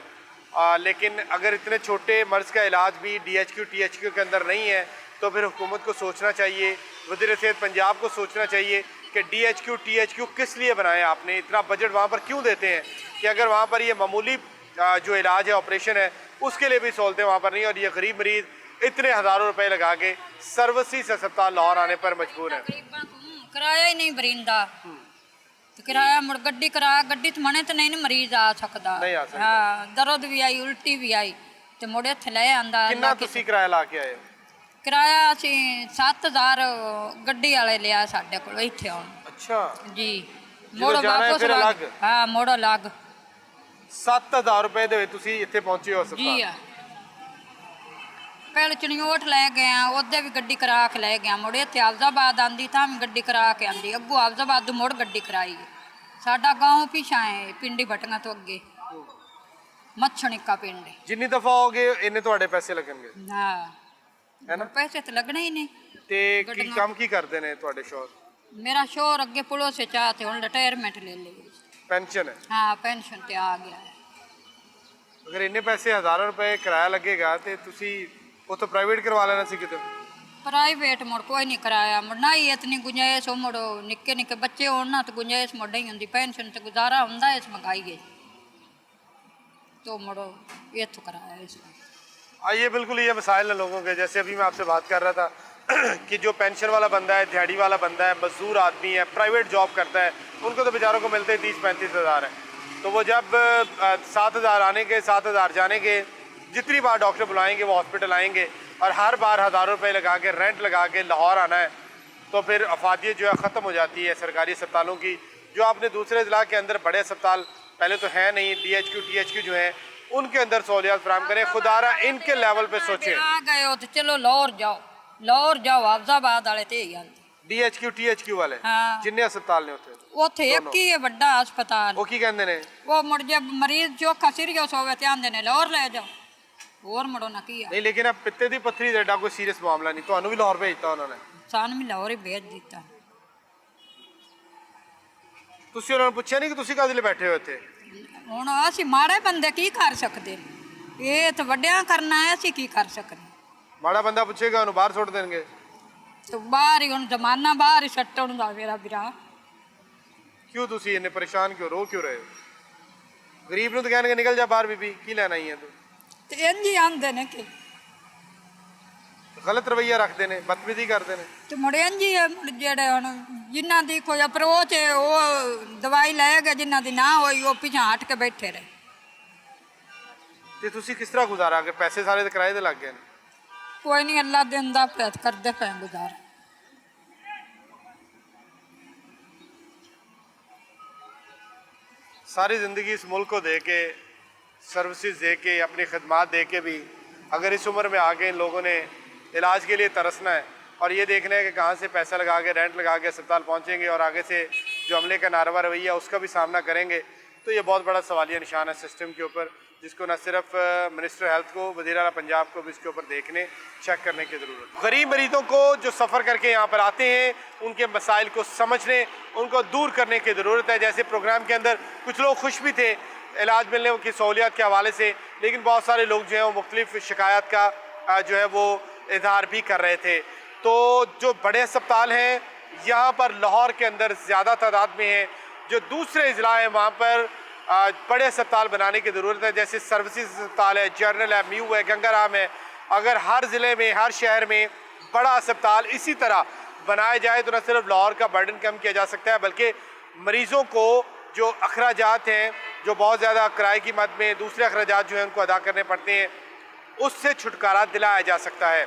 लेकिन अगर इतने छोटे मर्ज़ का इलाज भी DHQ THQ के अंदर नहीं है तो फिर हुकूमत को सोचना चाहिए, वज़ीर सेहत पंजाब को सोचना चाहिए कि DHQ THQ किस लिए बनाया आपने, इतना बजट वहाँ पर क्यों देते हैं कि अगर वहाँ पर ये मामूली जो इलाज है, ऑपरेशन है, उसके लिए भी सहूलतें वहाँ पर नहीं। और ये गरीब मरीज़ इतने हज़ारों रुपए लगा के सर्विसेज अस्पताल लाहौर आने पर मजबूर है। ਕਿਰਾਇਆ ਹੀ ਨਹੀਂ ਬਰਿੰਦਾ ਤੇ ਕਿਰਾਇਆ ਮੁੜ ਗੱਡੀ ਕਰਾ, ਗੱਡੀ ਤੇ ਮਣੇ ਤੇ ਨਹੀਂ ਨਾ ਮਰੀਜ਼ ਆ ਸਕਦਾ। ਨਹੀਂ ਆ ਸਕਦਾ। ਹਾਂ, ਦਰਦ ਵੀ ਆਈ, ਉਲਟੀ ਵੀ ਆਈ ਤੇ ਮੁੜ ਇੱਥੇ ਲੈ ਆਂਦਾ। ਕਿੰਨਾ ਤੁਸੀਂ ਕਿਰਾਇਆ ਲਾ ਕੇ ਆਏ ਹੋ? ਕਿਰਾਇਆ ਅਸੀਂ 7000 ਗੱਡੀ ਵਾਲੇ ਲਿਆ ਸਾਡੇ ਕੋਲ ਇੱਥੇ ਆਉਣ। ਅੱਛਾ ਜੀ, ਜਦੋਂ ਜਾਣਾ ਹੈ ਫਿਰ ਅਲੱਗ? ਹਾਂ, ਮੁੜ ਅਲੱਗ। 7000 ਰੁਪਏ ਦੇ ਵਿੱਚ ਤੁਸੀਂ ਇੱਥੇ ਪਹੁੰਚੇ ਹੋ ਜੀ ਹਸਪਤਾਲ? ਆ ਪਹਿਲੇ ਚਣਿਓਟ ਲੈ ਗਏ ਆ, ਉਹਦੇ ਵੀ ਗੱਡੀ ਕਰਾ ਕੇ ਲੈ ਗਿਆ। ਮੁੜ ਇੱਥੇ ਅਫਜ਼ਾਬਾਦ ਆਂਦੀ ਤਾਂ ਵੀ ਗੱਡੀ ਕਰਾ ਕੇ ਆਂਦੀ। ਅੱਗੋਂ ਅਫਜ਼ਾਬਾਦ ਤੋਂ ਮੁੜ ਗੱਡੀ ਕਰਾਈ। ਸਾਡਾ ਗਾਉਂ ਪਿਛਾਂ ਹੈ, ਪਿੰਡੀ ਭਟੀਆਂ ਤੋਂ ਅੱਗੇ ਮੱਛਣਿਕਾ ਪਿੰਡ ਹੈ। ਜਿੰਨੀ ਦਫਾ ਹੋਗੇ ਇੰਨੇ ਤੁਹਾਡੇ ਪੈਸੇ ਲੱਗਣਗੇ, ਹਾਂ, ਹੈ ਨਾ? ਪੈਸੇ ਤਾਂ ਲੱਗਣੇ ਹੀ ਨਹੀਂ। ਤੇ ਕੀ ਕੰਮ ਕੀ ਕਰਦੇ ਨੇ ਤੁਹਾਡੇ ਸ਼ੋਰ? ਮੇਰਾ ਸ਼ੋਰ ਅੱਗੇ ਪੁਲਿਸ ਚ ਆ ਤੇ ਹੁਣ ਰਿਟਾਇਰਮੈਂਟ ਲੈ ਲਈ। ਪੈਨਸ਼ਨ ਹੈ? ਹਾਂ, ਪੈਨਸ਼ਨ ਤੇ ਆ ਗਿਆ ਹੈ। ਅਗਰ ਇੰਨੇ ਪੈਸੇ ਹਜ਼ਾਰਾਂ ਰੁਪਏ ਕਿਰਾਇਆ ਲੱਗੇਗਾ ਤੇ ਤੁਸੀਂ ਉੱਥੋਂ ਪ੍ਰਾਈਵੇਟ ਕਰਵਾ ਲੈਣਾ ਸੀ ਕਿਤੇ। ਪ੍ਰਾਈਵੇਟ ਮੁੜ ਕੋਈ ਨਹੀਂ ਕਰਾਇਆ। ਮੁੜ ਨਾ ਹੀ ਇਤਨੀ ਗੁੰਜਾਇਸ਼ ਹੋ, ਮੁੜੋ ਨਿੱਕੇ ਨਿੱਕੇ ਬੱਚੇ ਹੋਣ ਨਾ ਤਾਂ ਗੁੰਜਾਇਸ਼ ਮੁੜ ਹੀ ਹੁੰਦੀ। ਪੈਨਸ਼ਨ ਤੇ ਗੁਜ਼ਾਰਾ ਹੁੰਦਾ ਇਸ ਮੰਗਾਈ ਗਈ तो मुड़ो ये तो कराया इसमें। आइए, बिल्कुल ये मसाइल हैं लोगों के। जैसे अभी मैं आपसे बात कर रहा था कि जो पेंशन वाला बंदा है, दिहाड़ी वाला बंदा है, मजदूर आदमी है, प्राइवेट जॉब करता है, उनको तो बेचारों को मिलते 30-35 हज़ार है। तो वो जब 7,000 आने के 7,000 जाने के, जितनी बार डॉक्टर बुलाएंगे वो हॉस्पिटल आएंगे और हर बार हज़ारों रुपये लगा के रेंट लगा के लाहौर आना है, तो फिर अफादियत जो है ख़त्म हो जाती है सरकारी अस्पतालों की। जो आपने दूसरे ज़िला के अंदर बड़े अस्पताल पहले तो है नहीं, DHQ THQ जो है उनके अंदर सहूलियात फराम करें। खुदारा इनके लेवल पे सोचें। आ गए हो तो चलो लाहौर जाओ अफजाबाद वाले ते ही आंदे DHQ THQ वाले हाँ। जिन्ने अस्पताल ने उत्थे ਉੱਥੇ ਇੱਕ ਹੀ ਹੈ ਵੱਡਾ ਹਸਪਤਾਲ। ਉਹ ਕੀ ਕਹਿੰਦੇ ਨੇ? ਉਹ ਮੁੜ ਜੇ ਮਰੀਜ਼ ਚੋਖਾ ਸੀਰੀਅਸ ਹੋਵੇ ਤੇ ਆਂਦੇ ਨੇ ਲਾਹੌਰ ਲੈ ਜਾਓ। ਹੋਰ ਮੁੜੋ ਨਾ ਕੀ ਆ। ਨਹੀਂ, ਲੇਕਿਨ ਇਹ ਪਿੱਤੇ ਦੀ ਪੱਥਰੀ ਦਾ ਏਡਾ ਕੋਈ ਸੀਰੀਅਸ ਮਾਮਲਾ ਨਹੀਂ, ਤੁਹਾਨੂੰ ਵੀ ਲਾਹੌਰ ਭੇਜਤਾ ਉਹਨਾਂ ਨੇ? ਸਾਨੂੰ ਵੀ ਲਾਹੌਰ ਹੀ ਭੇਜ ਦਿੱਤਾ। ਤੁਸੀਂ ਉਹਨਾਂ ਨੂੰ ਪੁੱਛਿਆ ਨਹੀਂ ਕਿ ਤੁਸੀਂ ਕਾਹਦੇ ਲਈ ਬੈਠੇ ਹੋ ਇੱਥੇ? ਹੁਣ ਅਸੀਂ ਮਾੜੇ ਬੰਦੇ ਕੀ ਕਰ ਸਕਦੇ? ਇਹ ਤਾਂ ਵੱਡਿਆਂ ਕਰਨਾ ਹੈ, ਅਸੀਂ ਕੀ ਕਰ ਸਕਦੇ? ਮਾੜਾ ਬੰਦਾ ਪੁੱਛੇਗਾ ਉਹਨੂੰ ਬਾਹਰ ਸੁੱਟ ਦੇਣਗੇ। ਤੇ ਬਾਹਰ ਹੀ ਹੁਣ ਜ਼ਮਾਨਾ ਬਾਹਰ ਹੀ ਸੱਟਣ ਦਾ ਮੇਰਾ ਵੀਰਾ। ਕਿਉਂ ਤੁਸੀਂ ਇੰਨੇ ਪਰੇਸ਼ਾਨ ਕਿਉਂ, ਰੋ ਕਿਉਂ ਰਹੇ ਹੋ? ਗਰੀਬ ਨੂੰ ਤਾਂ ਕਹਿਣਗੇ ਨਿਕਲ ਜਾ ਬਾਹਰ, ਬੀਬੀ ਕੀ ਲੈਣਾ ਹੀ ਹੈ ਤੂੰ। ਤੇ ਇੰਝ ਹੀ ਆਂਦੇ ਨੇ ਕਿ ਗਲਤ ਰਵੱਈਆ ਰੱਖਦੇ ਨੇ, ਬਦਤਮੀਜ਼ੀ ਕਰਦੇ ਨੇ। ਤੇ ਮੁੜ ਇੰਝ ਹੀ ਹੈ। ਮੁੜ ਜਿਹੜੇ ਹੁਣ ਜਿਨ੍ਹਾਂ ਦੀ ਕੋਈ ਅਪਰੋਚ ਹੈ ਉਹ ਦਵਾਈ ਲੈ ਗਏ, ਜਿਨ੍ਹਾਂ ਦੀ ਨਾ ਹੋਈ ਉਹ ਪਿਛਾਂ ਹਟ ਕੇ ਬੈਠੇ ਰਹੇ। ਤੇ ਤੁਸੀਂ ਕਿਸ ਤਰ੍ਹਾਂ ਗੁਜ਼ਾਰਾ ਕਿ ਪੈਸੇ ਸਾਰੇ ਤੇ ਕਿਰਾਏ ਦੇ ਲੱਗ ਗਏ ਨੇ? ਕੋਈ ਨਹੀਂ, ਅੱਲਾ ਦਿੰਦਾ ਪਿਆ ਤੇ ਕਰਦੇ ਪਏ ਗੁਜ਼ਾਰਾ। सारी ज़िंदगी इस मुल्क को दे के, सर्विसेज दे के, अपनी खदमात दे के भी अगर इस उम्र में आके इन लोगों ने इलाज के लिए तरसना है और ये देखना है कि कहाँ से पैसा लगा के, रेंट लगा के अस्पताल पहुँचेंगे और आगे से जो हमले का नारवा रवैया उसका भी सामना करेंगे, तो ये बहुत बड़ा सवालिया निशान है सिस्टम के ऊपर, जिसको न सिर्फ मिनिस्टर हेल्थ को, वज़ीर आला पंजाब को भी इसके ऊपर देखने, चेक करने की ज़रूरत है। गरीब मरीजों को जो सफ़र करके यहाँ पर आते हैं उनके मसाइल को समझने, उनको दूर करने की ज़रूरत है। जैसे प्रोग्राम के अंदर कुछ लोग खुश भी थे इलाज मिलने की सहूलियत के हवाले से, लेकिन बहुत सारे लोग जो हैं वो मुख्तलिफ शिकायत का जो है वो इजहार भी कर रहे थे। तो जो बड़े अस्पताल हैं यहाँ पर लाहौर के अंदर ज़्यादा तादाद में हैं, जो दूसरे अजला हैं वहाँ पर बड़े अस्पताल बनाने की ज़रूरत है। जैसे सर्विसेज अस्पताल है, जर्नल है, म्यू है, गंगाराम है। अगर हर ज़िले में, हर शहर में बड़ा अस्पताल इसी तरह बनाया जाए तो न सिर्फ लाहौर का बर्डन कम किया जा सकता है, बल्कि मरीज़ों को जो अखराजात हैं, जो बहुत ज़्यादा किराए की मद में दूसरे अखराजात जो हैं उनको अदा करने पड़ते हैं, उससे छुटकारा दिलाया जा सकता है।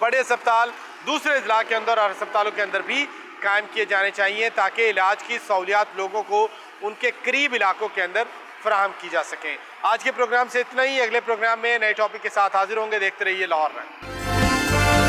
बड़े अस्पताल दूसरे ज़िला के अंदर और अस्पतालों के अंदर भी कायम किए जाने चाहिए ताकि इलाज की सहूलियात लोगों को उनके करीब इलाकों के अंदर फराहम की जा सकें। आज के प्रोग्राम से इतना ही। अगले प्रोग्राम में नए टॉपिक के साथ हाजिर होंगे। देखते रहिए लाहौर में।